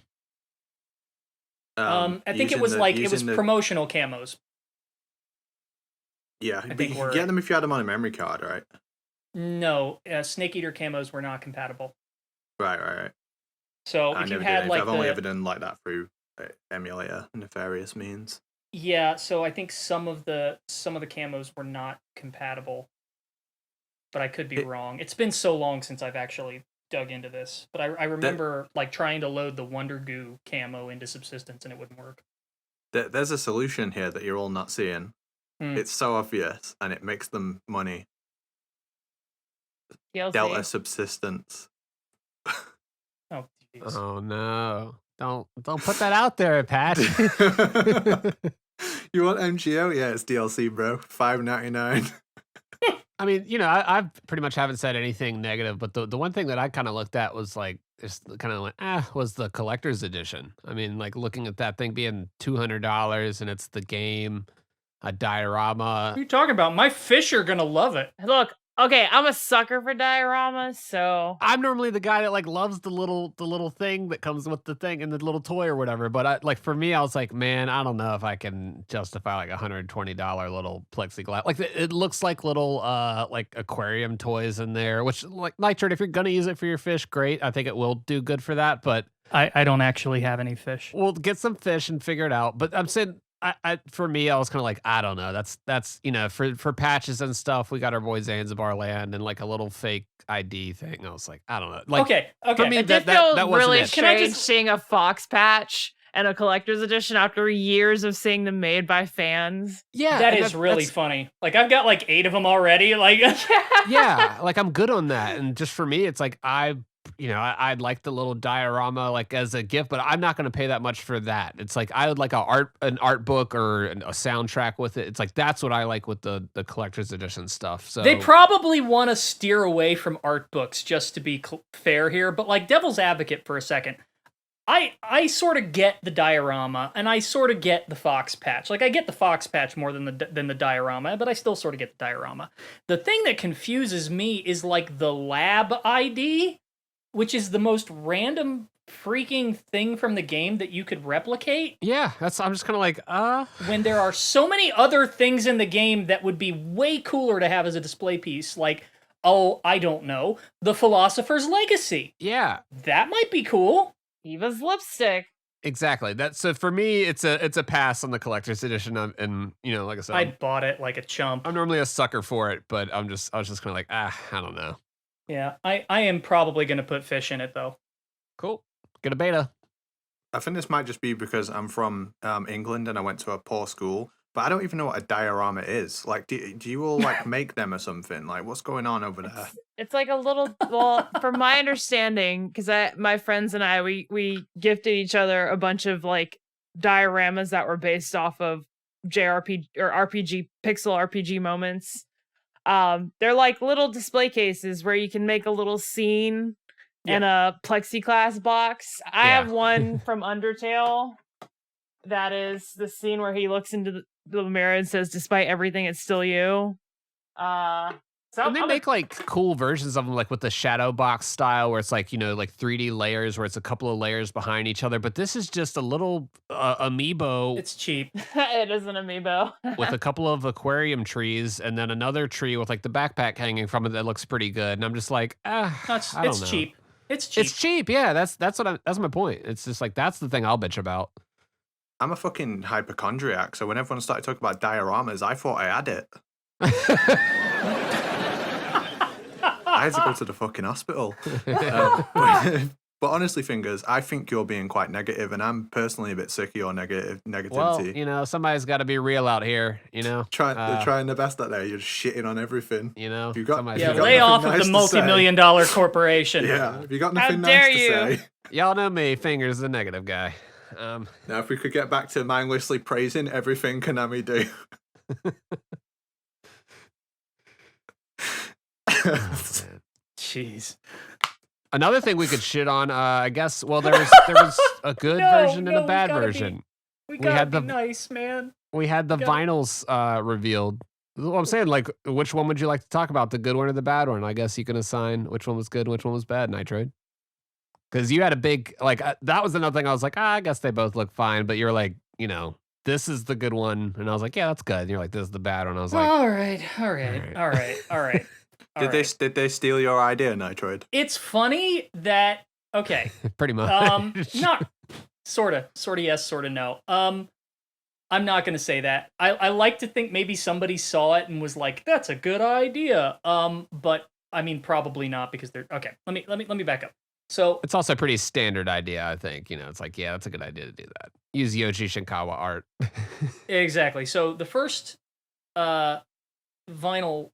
I think it was promotional camos. Yeah, but you could get them if you had them on a memory card, right? No, Snake Eater camos were not compatible. Right. So if you had I've only ever done like that through emulator, nefarious means. Yeah, so I think some of the camos were not compatible, but I could be wrong. It's been so long since I've actually dug into this, but I remember like trying to load the Wonder Goo camo into Subsistence and it wouldn't work. There's a solution here that you're all not seeing. It's so obvious and it makes them money. DLC. Delta Subsistence. Oh, geez. Oh no! Don't put that out there, Apache. You want MGO? Yeah, it's DLC, bro. $5.99. I mean, I pretty much haven't said anything negative, but the one thing that I kind of looked at was like, just kind of went, was the collector's edition. I mean, like looking at that thing being $200 and it's the game, a diorama. What are you talking about? My fish are gonna love it. Look, okay, I'm a sucker for dioramas, so I'm normally the guy that like loves the little thing that comes with the thing and the little toy or whatever. But for me, I was like, man, I don't know if I can justify like $120 little plexiglass. Like it looks like little like aquarium toys in there, which like Nitroid, if you're gonna use it for your fish, great. I think it will do good for that. But I don't actually have any fish. We'll get some fish and figure it out. But I'm saying For me, I was kind of like, I don't know. That's for patches and stuff. We got our boy Zanzibar Land and like a little fake ID thing. I was like, I don't know. Like, Okay. for me, It did feel that wasn't really it. strange seeing a Fox patch and a collector's edition after years of seeing them made by fans. Yeah, That and is really funny. Like, I've got like 8 of them already. Like, yeah, like I'm good on that. And just for me, it's like I'd like the little diorama like as a gift, but I'm not going to pay that much for that. It's like I would like an art book or a soundtrack with it. It's like that's what I like with the collector's edition stuff. So they probably want to steer away from art books just to be fair here, but like devil's advocate for a second. I sort of get the diorama and I sort of get the Fox patch. Like I get the Fox patch more than the diorama, but I still sort of get the diorama. The thing that confuses me is like the lab ID, which is the most random freaking thing from the game that you could replicate. Yeah, I'm just kind of like, when there are so many other things in the game that would be way cooler to have as a display piece, like, oh, I don't know, the Philosopher's Legacy. Yeah. That might be cool. Eva's lipstick. Exactly. So for me, it's a pass on the collector's edition. And like I said, I bought it like a chump. I'm normally a sucker for it, but I was just kind of like, I don't know. Yeah, I am probably going to put fish in it, though. Cool. Get a beta. I think this might just be because I'm from England and I went to a poor school, but I don't even know what a diorama is. Like, do you all like make them or something? Like, what's going on over there? It's like a little, well, from my understanding, because my friends and I, we gifted each other a bunch of like dioramas that were based off of JRPG or RPG, pixel RPG moments. They're like little display cases where you can make a little scene in a plexiglass box. I have one from Undertale that is the scene where he looks into the mirror and says, "Despite everything, it's still you." And they make like cool versions of them, like with the shadow box style, where it's like like 3D layers, where it's a couple of layers behind each other. But this is just a little amiibo. It's cheap. It is an amiibo with a couple of aquarium trees, and then another tree with like the backpack hanging from it that looks pretty good. And I'm just like, I don't know. It's cheap. It's cheap. It's cheap. Yeah, that's my point. It's just like that's the thing I'll bitch about. I'm a fucking hypochondriac, so when everyone started talking about dioramas, I thought I had it. I had to go to the fucking hospital. But honestly, Fingers, I think you're being quite negative, and I'm personally a bit sick of your negativity. Well, somebody's got to be real out here, They're trying their best out there. You're just shitting on everything. Lay off of the multi-million-dollar corporation. Yeah, have you got nothing nice to say? Y'all know me, Fingers, the negative guy. Now, if we could get back to mindlessly praising everything Konami do. Jeez. Another thing we could shit on, I guess. Well, there was a good version and a bad version. We gotta be nice, man. We had the vinyls revealed. Well, I'm saying, like, which one would you like to talk about, the good one or the bad one? I guess you can assign which one was good and which one was bad, Nitroid. Because you had a big, like, that was another thing. I was like, I guess they both look fine, but you're like, this is the good one, and I was like, yeah, that's good. And you're like, this is the bad one. I was like, all right. Did they steal your idea, Nitroid? It's funny that pretty much. Not sorta yes, sorta no. I'm not gonna say that. I like to think maybe somebody saw it and was like, that's a good idea. But I mean probably not, because they're okay. Let me back up. So it's also a pretty standard idea, I think. It's like, yeah, that's a good idea to do that. Use Yoji Shinkawa art. Exactly. So the first vinyl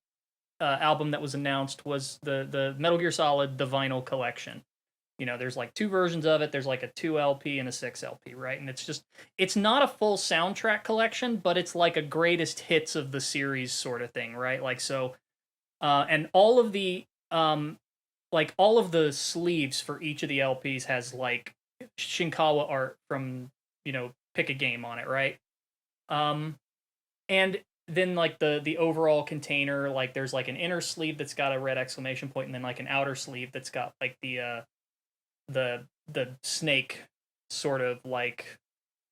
album that was announced was the Metal Gear Solid The Vinyl Collection. There's like 2 versions of it. There's like a 2 LP and a 6 LP, right? And it's not a full soundtrack collection, but it's like a greatest hits of the series sort of thing, right? Like, so, and all of the sleeves for each of the LPs has like Shinkawa art from, pick a game on it, right? And then like the overall container, like there's like an inner sleeve that's got a red exclamation point, and then like an outer sleeve that's got like the snake sort of like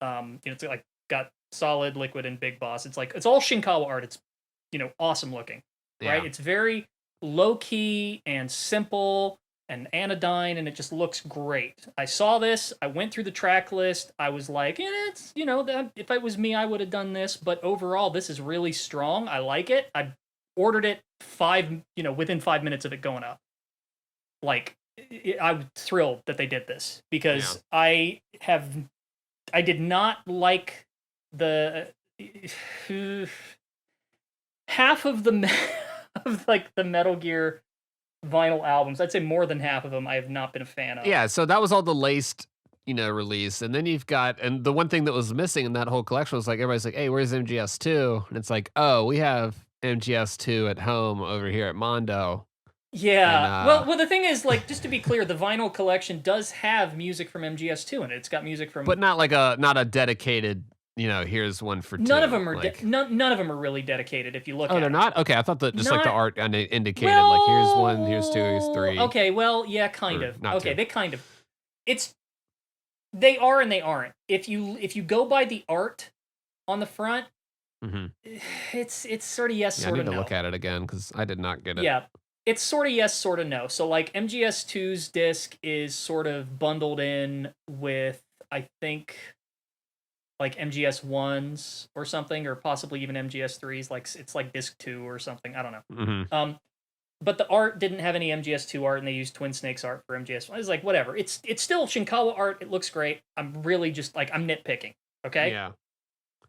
it's like got Solid, Liquid, and Big Boss. It's like it's all Shinkawa art. It's awesome looking, right? It's very low key and simple. and Anodyne, and it just looks great. I saw this, I went through the track list, I was like, it's, if it was me, I would have done this, but overall, this is really strong. I like it. I ordered it within 5 minutes of it going up. Like, I'm thrilled that they did this, because I did not like the half of the the Metal Gear vinyl albums. I'd say more than half of them I have not been a fan of. Yeah, so that was all the laced, release. And then you've got, and the one thing that was missing in that whole collection was like, everybody's like, hey, where's MGS2? And it's like, oh, we have MGS2 at home over here at Mondo. Yeah. And, well, the thing is, like, just to be clear, the vinyl collection does have music from MGS2 in it. It's got music from, but not like not a dedicated, here's one for two. None of them are like, none of them are really dedicated. If you look, oh, at they're it. not. Okay, I thought that just like the art indicated, Well, like here's one, here's two, here's three. Okay, well, yeah, kind Or of. not Okay, two. they kind of. They are and they aren't. If you go by the art on the front, it's sort of yes, Yeah, I sort need of to no. look at it again because I did not get it. Yeah, it's sort of yes, sort of no. So like MGS2's disc is sort of bundled in with, I think, like MGS1's or something, or possibly even MGS3's. Like it's like disc 2 or something. I don't know. But the art didn't have any MGS2 art, and they used Twin Snakes art for MGS1. It's like, whatever. It's still Shinkawa art. It looks great. I'm really just like, I'm nitpicking. Okay. Yeah.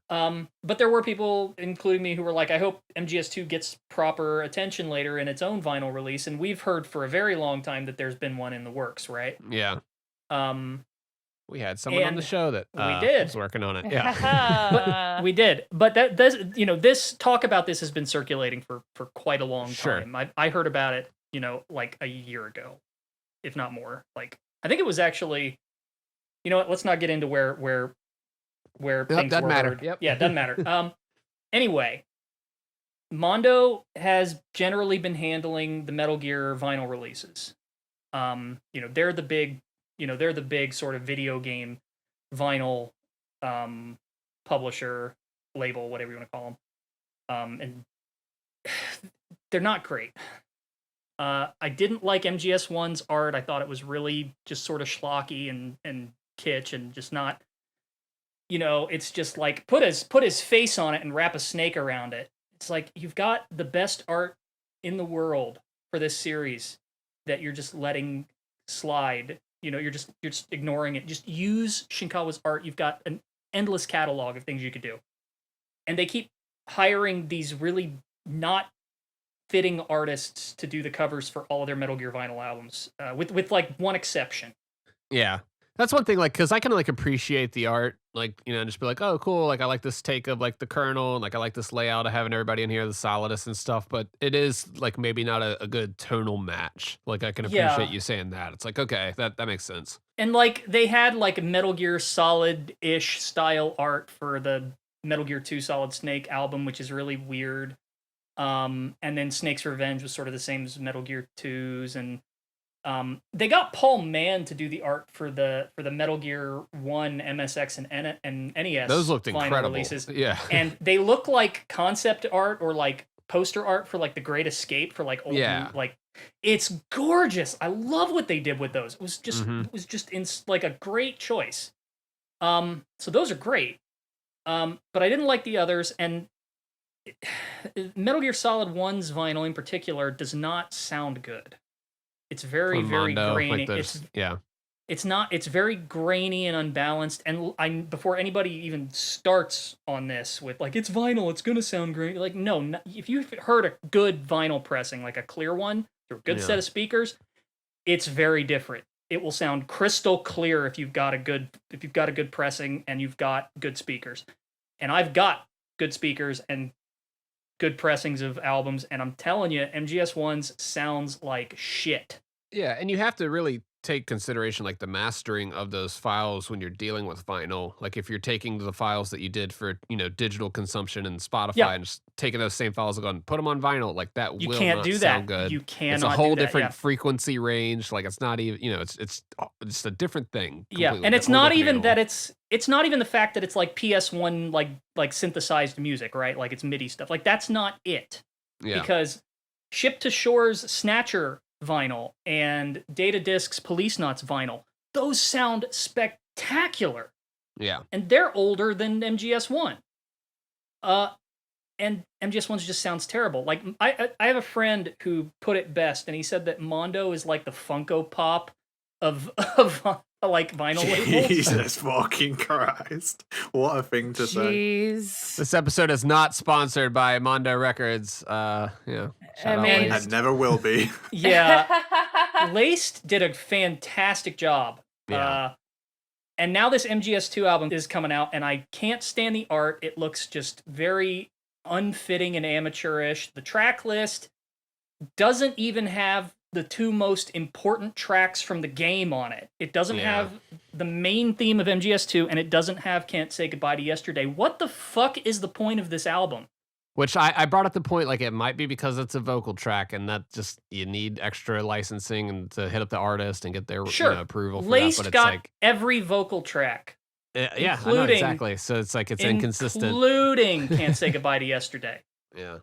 But there were people, including me, who were like, I hope MGS2 gets proper attention later in its own vinyl release. And we've heard for a very long time that there's been one in the works, right? Yeah. We had someone on the and show that we did. was working on it. Yeah. But we did. But this talk about this has been circulating for quite a long Sure. time. I heard about it, like a year ago, if not more. Like, I think it was actually, you know what? Let's not get into where things doesn't were. matter. Yep. Yeah, doesn't matter. Anyway, Mondo has generally been handling the Metal Gear vinyl releases. They're the big sort of video game vinyl publisher, label, whatever you want to call them. And they're not great. I didn't like MGS1's art. I thought it was really just sort of schlocky and kitsch and just not, it's just like put his face on it and wrap a snake around it. It's like, you've got the best art in the world for this series that you're just letting slide. You're just ignoring it. Just use Shinkawa's art. You've got an endless catalog of things you could do. And they keep hiring these really not fitting artists to do the covers for all of their Metal Gear vinyl albums, with like one exception. Yeah. That's one thing, like, because I kind of like appreciate the art, like, just be like, oh, cool, like, I like this take of like the Colonel, and like, I like this layout of having everybody in here, the Solidus and stuff, but it is like maybe not a good tonal match. Like, I can appreciate you saying that. It's like, okay, that makes sense. And like, they had like Metal Gear Solid-ish style art for the Metal Gear 2 Solid Snake album, which is really weird. And then Snake's Revenge was sort of the same as Metal Gear 2's, and they got Paul Mann to do the art for the Metal Gear 1, MSX, and NES. Those looked vinyl incredible. releases. Yeah. And they look like concept art or like poster art for like The Great Escape for like old, like, it's gorgeous. I love what they did with those. It was just like a great choice. So those are great. But I didn't like the others, and Metal Gear Solid 1's vinyl in particular does not sound good. It's very, very grainy. Like It's very grainy and unbalanced. And before anybody even starts on this with like, it's vinyl, it's gonna sound great. Like, no, if you've heard a good vinyl pressing, like a clear one through a good set of speakers, it's very different. It will sound crystal clear if you've got a good pressing and you've got good speakers. And I've got good speakers and good pressings of albums, and I'm telling you, MGS1's sounds like shit. Yeah, and you have to really take consideration like the mastering of those files when you're dealing with vinyl. Like if you're taking the files that you did for, digital consumption and Spotify and just taking those same files and going, put them on vinyl, like that you will can't not do sound that. good. You cannot It's a whole do that, different frequency range. Like it's not even, it's a different thing. Yeah, and it's not even that it's not even the fact that it's like PS1 like synthesized music, right? Like it's MIDI stuff. Like that's not it. Yeah. Because Ship to Shore's Snatcher vinyl and Data Disc's Police Knots vinyl. Those sound spectacular. Yeah. And they're older than MGS1. And MGS1 just sounds terrible. Like, I have a friend who put it best, and he said that Mondo is like the Funko Pop of like vinyl labels. Jesus fucking Christ. What a thing to say. Jeez. This episode is not sponsored by Mondo Records. Yeah. I Shout out mean- Laced. And never will be. Yeah. Laced did a fantastic job. Yeah. And now this MGS2 album is coming out, and I can't stand the art. It looks just very unfitting and amateurish. The track list doesn't even have the two most important tracks from the game on it. It doesn't have the main theme of MGS2, and it doesn't have Can't Say Goodbye to Yesterday. What the fuck is the point of this album? Which I brought up the point, like, it might be because it's a vocal track, and that just, you need extra licensing and to hit up the artist and get their Sure. approval for Laced that. But it's got like, every vocal track, yeah, I know including- exactly. So it's like, it's inconsistent. including Can't Say Goodbye to Yesterday. Yeah.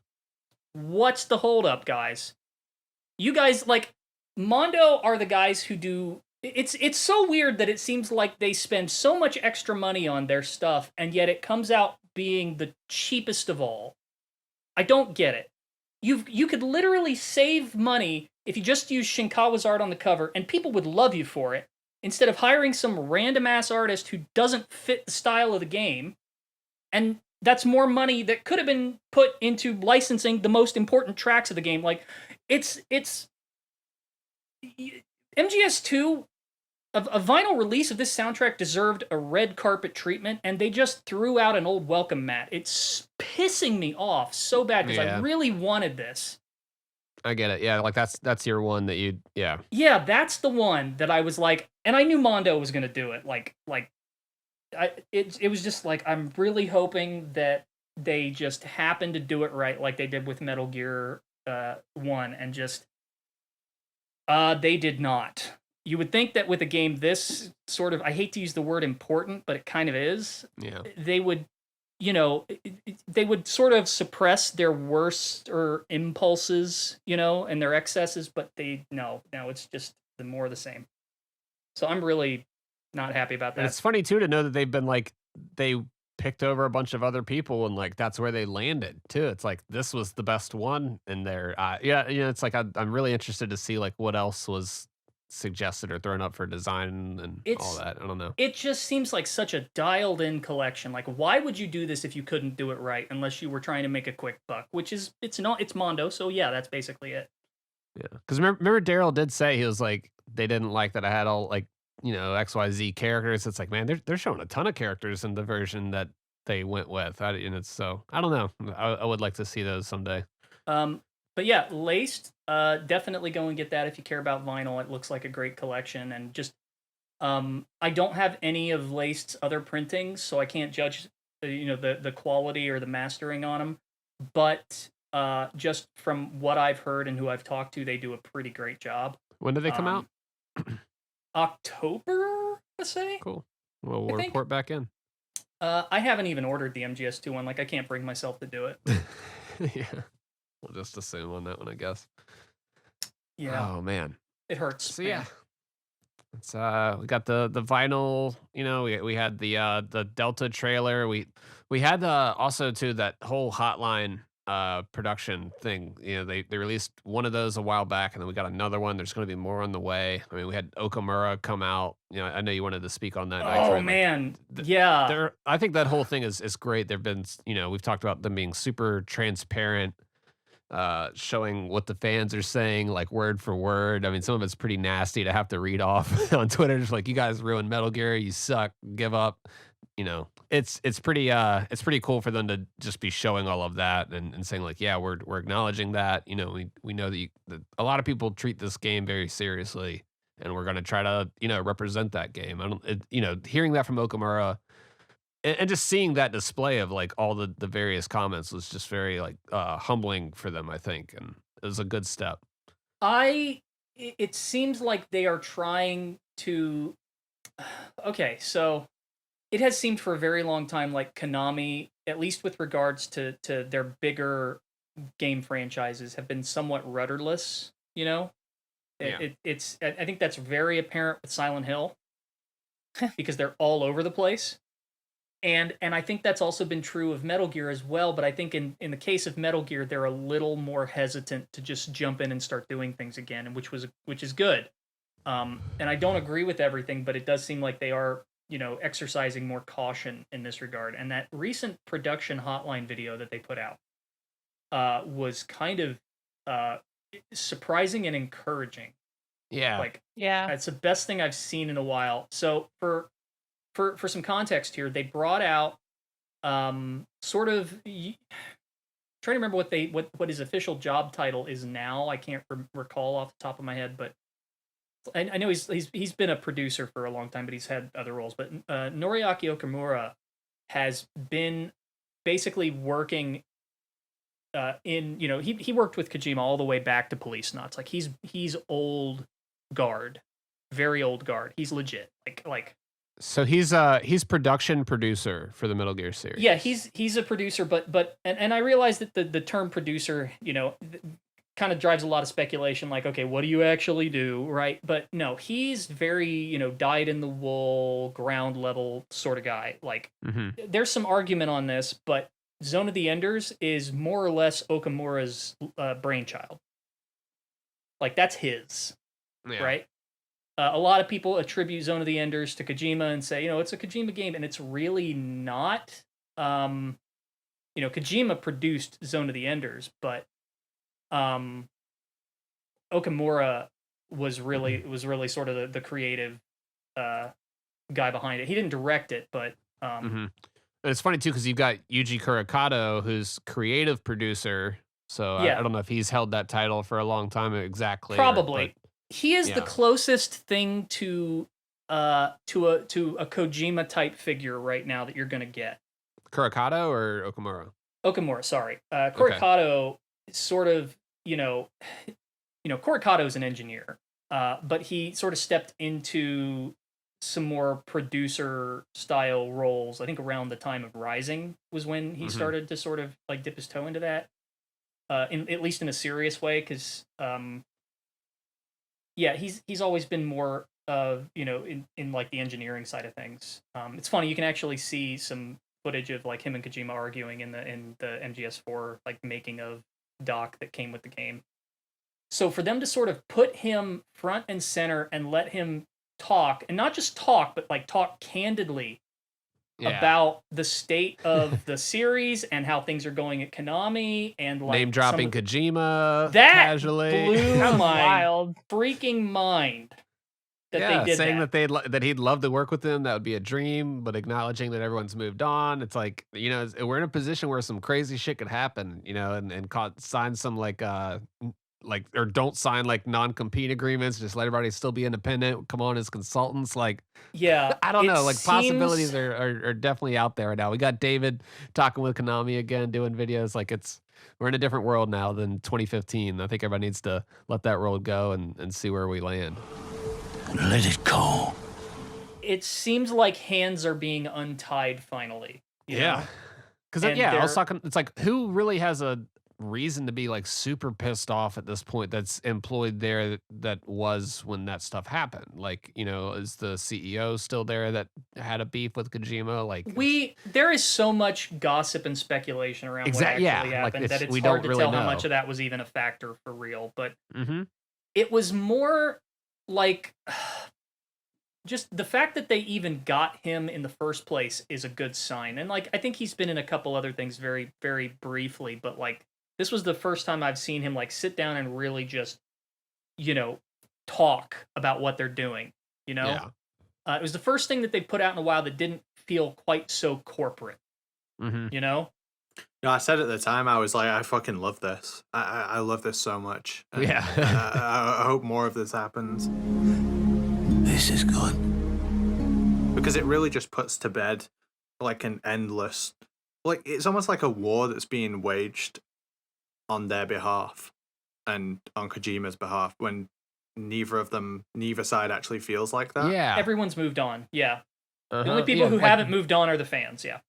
What's the holdup, guys? You guys, like, Mondo are the guys who do... It's so weird that it seems like they spend so much extra money on their stuff, and yet it comes out being the cheapest of all. I don't get it. You could literally save money if you just use Shinkawa's art on the cover, and people would love you for it, instead of hiring some random-ass artist who doesn't fit the style of the game. And that's more money that could have been put into licensing the most important tracks of the game. Like, it's MGS2, a vinyl release of this soundtrack deserved a red carpet treatment, and they just threw out an old welcome mat. It's pissing me off so bad because I really wanted this. I get it. Yeah, like that's your one that you, yeah. Yeah, that's the one that I was like, and I knew Mondo was going to do it. It was just like, I'm really hoping that they just happen to do it right, like they did with Metal Gear 1, and just they did not. You would think that with a game this sort of, I hate to use the word important, but it kind of is. Yeah. They would, they would sort of suppress their worst or impulses, and their excesses, but no, it's just the more the same. So I'm really not happy about that. And it's funny too to know that they've been like, they picked over a bunch of other people, and like that's where they landed too. It's like, this was the best one in there. It's like I'm really interested to see like what else was suggested or thrown up for design and all that. I don't know. It just seems like such a dialed in collection. Like, why would you do this if you couldn't do it right, unless you were trying to make a quick buck? Which is, it's Mondo, so yeah, that's basically it. Yeah, because remember Daryl did say, he was like, they didn't like that I had all like, XYZ characters. It's like, man, they're showing a ton of characters in the version that they went with. And it's so, I don't know. I would like to see those someday. But yeah, Laced, definitely go and get that if you care about vinyl. It looks like a great collection, and just I don't have any of Laced's other printings, so I can't judge the quality or the mastering on them. But just from what I've heard and who I've talked to, they do a pretty great job. When do they come out? October, let's say. Cool. Well, we'll report back in. I haven't even ordered the MGS2 one. Like, I can't bring myself to do it. Yeah. We'll just assume on that one, I guess. Yeah. Oh man, it hurts. So yeah, it's we got the vinyl. We had the Delta trailer. We had also too that whole Hotline production thing. They released one of those a while back, and then we got another one. There's going to be more on the way. I mean, we had Okamura come out. I know you wanted to speak on that. Oh man, yeah. I think that whole thing is great. There've been we've talked about them being super transparent. Showing what the fans are saying, like word for word. I mean, some of it's pretty nasty to have to read off on Twitter. Just like, you guys ruined Metal Gear, you suck, give up. It's pretty cool for them to just be showing all of that and saying like, yeah, we're acknowledging that. We know that a lot of people treat this game very seriously, and we're gonna try to represent that game. Hearing that from Okamura. And just seeing that display of like all the various comments was just very like humbling for them, I think, and it was a good step. It seems like they are trying to. Okay, so it has seemed for a very long time like Konami, at least with regards to their bigger game franchises, have been somewhat rudderless. Yeah. I think that's very apparent with Silent Hill because they're all over the place. And I think that's also been true of Metal Gear as well, but I think in the case of Metal Gear, they're a little more hesitant to just jump in and start doing things again, and which is good. And I don't agree with everything, but it does seem like they are, exercising more caution in this regard. And that recent production hotline video that they put out was kind of surprising and encouraging. Yeah. Like, Yeah. it's the best thing I've seen in a while. So for some context here, they brought out sort of trying to remember what his official job title is now. I can't recall off the top of my head, but I know he's been a producer for a long time, but he's had other roles. But Noriaki Okamura has been basically working he worked with Kojima all the way back to Police Knots. Like he's old guard, very old guard. He's legit. Like. So he's production producer for the Metal Gear series. Yeah, he's a producer, but I realize that the term producer, kind of drives a lot of speculation. Like, okay, what do you actually do, right? But no, he's very dyed in the wool, ground level sort of guy. Like, there's some argument on this, but Zone of the Enders is more or less Okamura's brainchild. Like, that's his, right? A lot of people attribute Zone of the Enders to Kojima and say, it's a Kojima game, and it's really not. Kojima produced Zone of the Enders, but Okamura was really sort of the creative guy behind it. He didn't direct it, but And it's funny too because you've got Yuji Kurakato, who's creative producer. So Yeah. I don't know if he's held that title for a long time exactly. probably. He is yeah. the closest thing to a Kojima type figure right now that you're gonna get. Kurakato or Okamura? Okamura, sorry. Kurakato sort of, Kurakato is an engineer, but he sort of stepped into some more producer style roles. I think around the time of Rising was when he started to sort of like dip his toe into that, at least in a serious way, because he's always been more in like the engineering side of things. It's funny, you can actually see some footage of like him and Kojima arguing in the MGS4 like making of doc that came with the game. So for them to sort of put him front and center and let him talk, and not just talk, but like talk candidly about the state of the series and how things are going at Konami, and like name dropping Kojima that casually. blew That was my wild. freaking mind that they did saying that. that he'd love to work with them, that would be a dream, but acknowledging that everyone's moved on. It's like, we're in a position where some crazy shit could happen, and sign some or don't sign like non-compete agreements, just let everybody still be independent, come on as consultants. Like, Yeah, I don't it know, like possibilities seems- are definitely out there right now. We got David talking with Konami again, doing videos. Like, we're in a different world now than 2015. I think everybody needs to let that world go and see where we land. Let it go. It seems like hands are being untied finally. you know? Yeah. Because And I was they're- talking. It's like, who really has a reason to be like super pissed off at this point? That's employed there that was when that stuff happened. Like, is the CEO still there that had a beef with Kojima? Like, There is so much gossip and speculation around what actually like, happened that it's we hard don't to really tell how know. much of that was even a factor for real. But Mhm. it was more like just the fact that they even got him in the first place is a good sign. And like, I think he's been in a couple other things very, very briefly, but like, this was the first time I've seen him like sit down and really just, talk about what they're doing. Yeah. It was the first thing that they put out in a while that didn't feel quite so corporate. Mhm. I said at the time, I was like, I fucking love this. I love this so much. And, Yeah. I hope more of this happens. This is good. Because it really just puts to bed like an endless, like it's almost like a war that's being waged on their behalf and on Kojima's behalf, when neither side actually feels like that. Yeah. Everyone's moved on. Yeah. The Uh-huh. only people Yeah, who like, haven't moved on are the fans. Yeah.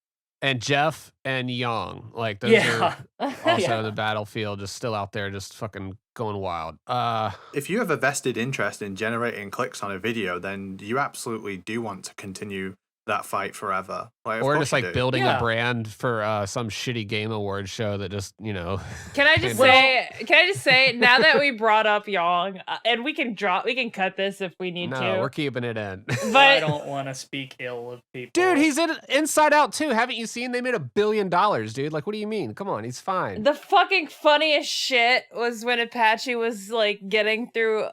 And Jeff and Young, like those Yeah. are also Yeah. in the battlefield, just still out there, just fucking going wild. If you have a vested interest in generating clicks on a video, then you absolutely do want to continue that fight forever. Like, of Or course just you like do. building Yeah. a brand for some shitty game award show that just, you know. Can I just Well- say now that we brought up Yang, and we can cut this if we need No, to. we're keeping it in. I But don't want to speak ill of people. Dude, he's in Inside Out too. Haven't you seen? They made $1 billion, dude. Like, what do you mean? Come on, he's fine. the fucking funniest shit was when Apache was like getting through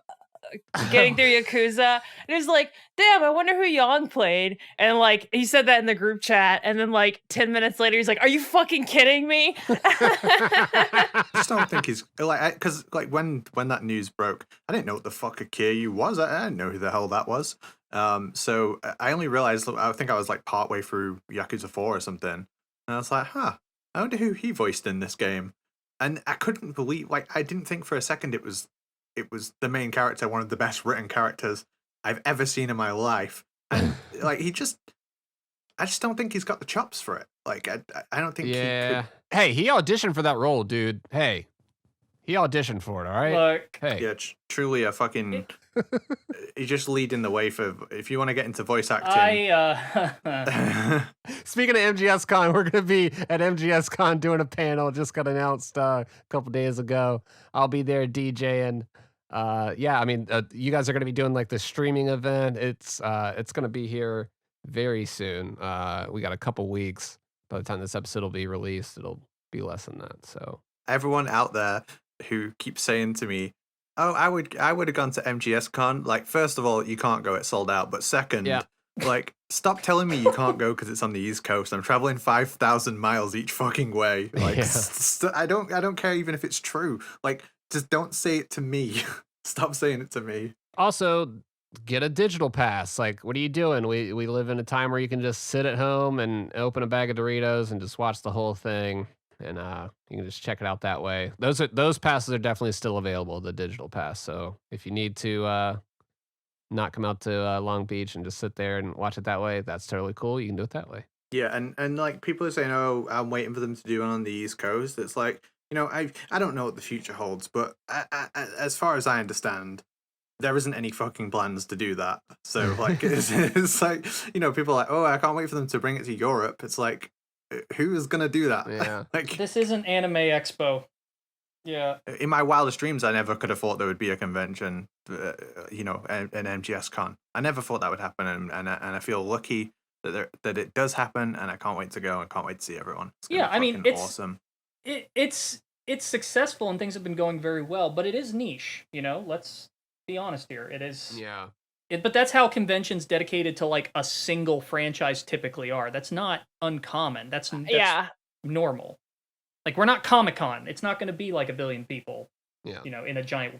Yakuza, and he was like, "Damn, I wonder who Yang played." And like he said that in the group chat, and then like 10 minutes later, he's like, "Are you fucking kidding me?" I just don't think he's like, because like when that news broke, I didn't know what the fuck a Kiryu was. I didn't know who the hell that was. So I only realized, I think I was like partway through Yakuza 4 or something, and I was like, I wonder who he voiced in this game. And I couldn't believe, like, I didn't think for a second it was the main character, one of the best written characters I've ever seen in my life. And like I just don't think he's got the chops for it. Like I don't think he could. Hey, he auditioned for that role, dude. Hey, he auditioned for it. All right. Look, Hey. Yeah, truly a fucking. He's just leading the way for if you want to get into voice acting. Speaking of MGSCon, we're gonna be at MGSCon doing a panel. Just got announced a couple days ago. I'll be there DJing. Yeah, I mean, you guys are gonna be doing like the streaming event. It's gonna be here very soon. We got a couple weeks. By the time this episode will be released, it'll be less than that. So Everyone out there who keeps saying to me, "Oh, I would have gone to MGSCon." Like, first of all, you can't go; it's sold out. But second, like, stop telling me you can't go because it's on the East Coast. I'm traveling 5,000 miles each fucking way. Like, I don't care even if it's true. Like, just don't say it to me. Stop saying it to me. also get a digital pass. Like, what are you doing? We live in a time where you can just sit at home and open a bag of Doritos and just watch the whole thing. And you can just check it out that way. Those passes are definitely still available, the digital pass. So if you need to not come out to Long Beach and just sit there and watch it that way, that's totally cool. You can do it that way. Yeah, and like people are saying, "Oh, I'm waiting for them to do it on the East Coast." It's like, you know, I don't know what the future holds, but as far as I understand, there isn't any fucking plans to do that. So like, it's like, you know, people are like, "Oh, I can't wait for them to bring it to Europe." It's like, who is gonna do that? Yeah. Like, this isn't Anime Expo. Yeah. in my wildest dreams, I never could have thought there would be a convention, you know, an MGSCon. I never thought that would happen, and I feel lucky that it does happen, and I can't wait to go and can't wait to see everyone. It's gonna Yeah, be I mean, fucking it's awesome. It's successful and things have been going very well, but it is niche. You know, let's be honest here. It is. Yeah. But that's how conventions dedicated to like a single franchise typically are. That's not uncommon. That's normal. Like, we're not Comic-Con. It's not going to be like 1 billion people. Yeah. You know, in a giant,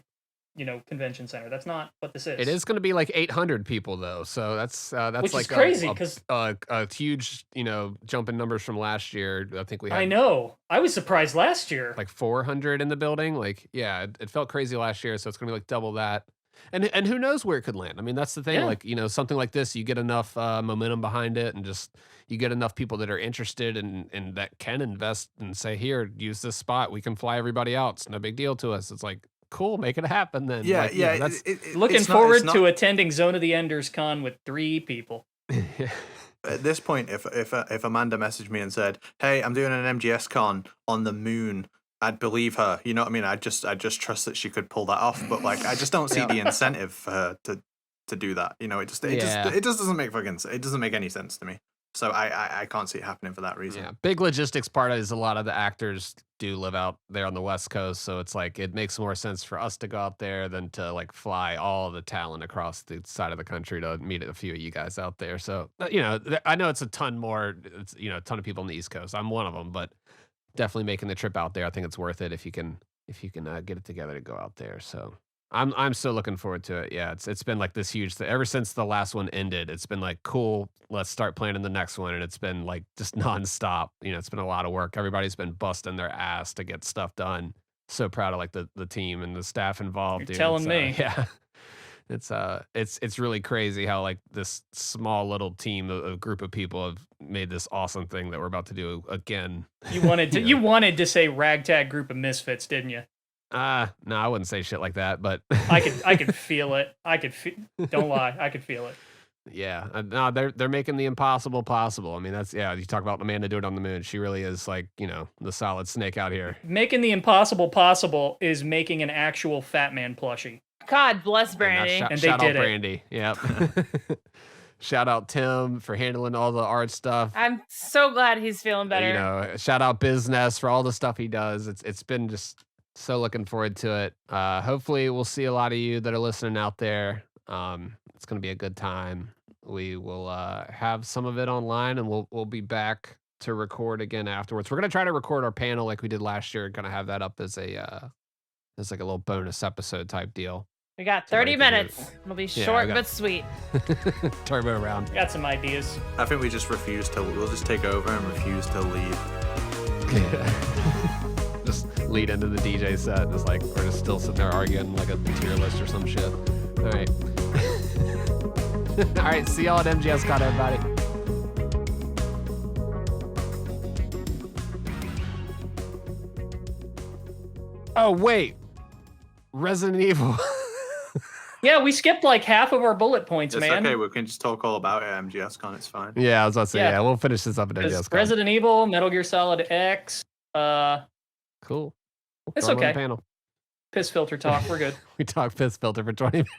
you know, convention center. That's not what this is. It is going to be like 800 people though, so that's Which like is crazy because a huge, you know, jump in numbers from last year. I think we had I know. I was surprised last year. like 400 in the building. Like, yeah, it felt crazy last year, so it's going to be like double that. And who knows where it could land? I mean, that's the thing. Yeah. Like, you know, something like this, you get enough momentum behind it, and just you get enough people that are interested and that can invest and say, here, use this spot. We can fly everybody out. It's no big deal to us. It's like, cool, make it happen then. Yeah, like, yeah. that's Looking it's forward not, to attending Zone of the Enders Con with 3 people. At this point, if Amanda messaged me and said, "Hey, I'm doing an MGS con on the moon," I'd believe her. You know what I mean? I just trust that she could pull that off. But like, I just don't see the incentive for her to do that. You know, it just doesn't make it doesn't make any sense to me. So I can't see it happening for that reason. Yeah, big logistics part is a lot of the actors do live out there on the West Coast, so it's like it makes more sense for us to go out there than to like fly all the talent across the side of the country to meet a few of you guys out there. So you know, I know it's a ton more. It's, you know, a ton of people on the East Coast. I'm one of them, but definitely making the trip out there, I think it's worth it if you can get it together to go out there. So I'm so looking forward to it. Yeah, it's been like this huge thing. Ever since the last one ended, it's been like, cool, let's start planning the next one. And it's been like just nonstop. You know, it's been a lot of work. Everybody's been busting their ass to get stuff done. So proud of like the team and the staff involved. You're dude. telling It's, me. yeah. It's really crazy how like this small little team, a group of people have made this awesome thing that we're about to do again. You wanted to say ragtag group of misfits, didn't you? No, I wouldn't say shit like that, but I could feel it. Don't lie, I could feel it. Yeah, no, they're making the impossible possible. I mean, that's you talk about Amanda Do It on the Moon. She really is like, the solid snake out here. Making the impossible possible is making an actual Fat Man plushie. God bless Brandee. And they shout did out it. Brandee. Yep. Shout out Tim for handling all the art stuff. I'm so glad he's feeling better. Shout out Bizness for all the stuff he does. It's been just so looking forward to it. Hopefully we'll see a lot of you that are listening out there. It's gonna be a good time. We will have some of it online, and we'll be back to record again afterwards. We're gonna try to record our panel like we did last year, and kind of have that up as like a little bonus episode type deal. We got 30 minutes. It'll be short but sweet. Turbo round. Got some ideas. I think we just we'll just take over and refuse to leave. Just lead into the DJ set. It's like we're just still sitting there arguing like a tier list or some shit. All right. All right. See y'all at MGSCON, everybody. Oh, wait. Resident Evil. Yeah, we skipped like half of our bullet points, It's man. okay, we can just talk all about it at MGSCon, it's fine. Yeah, I was about to say, we'll finish this up at MGSCon. Resident Evil, Metal Gear Solid X. Cool. It's Throw 'em on the okay. panel. Piss filter talk, we're good. We talked piss filter for 20 minutes.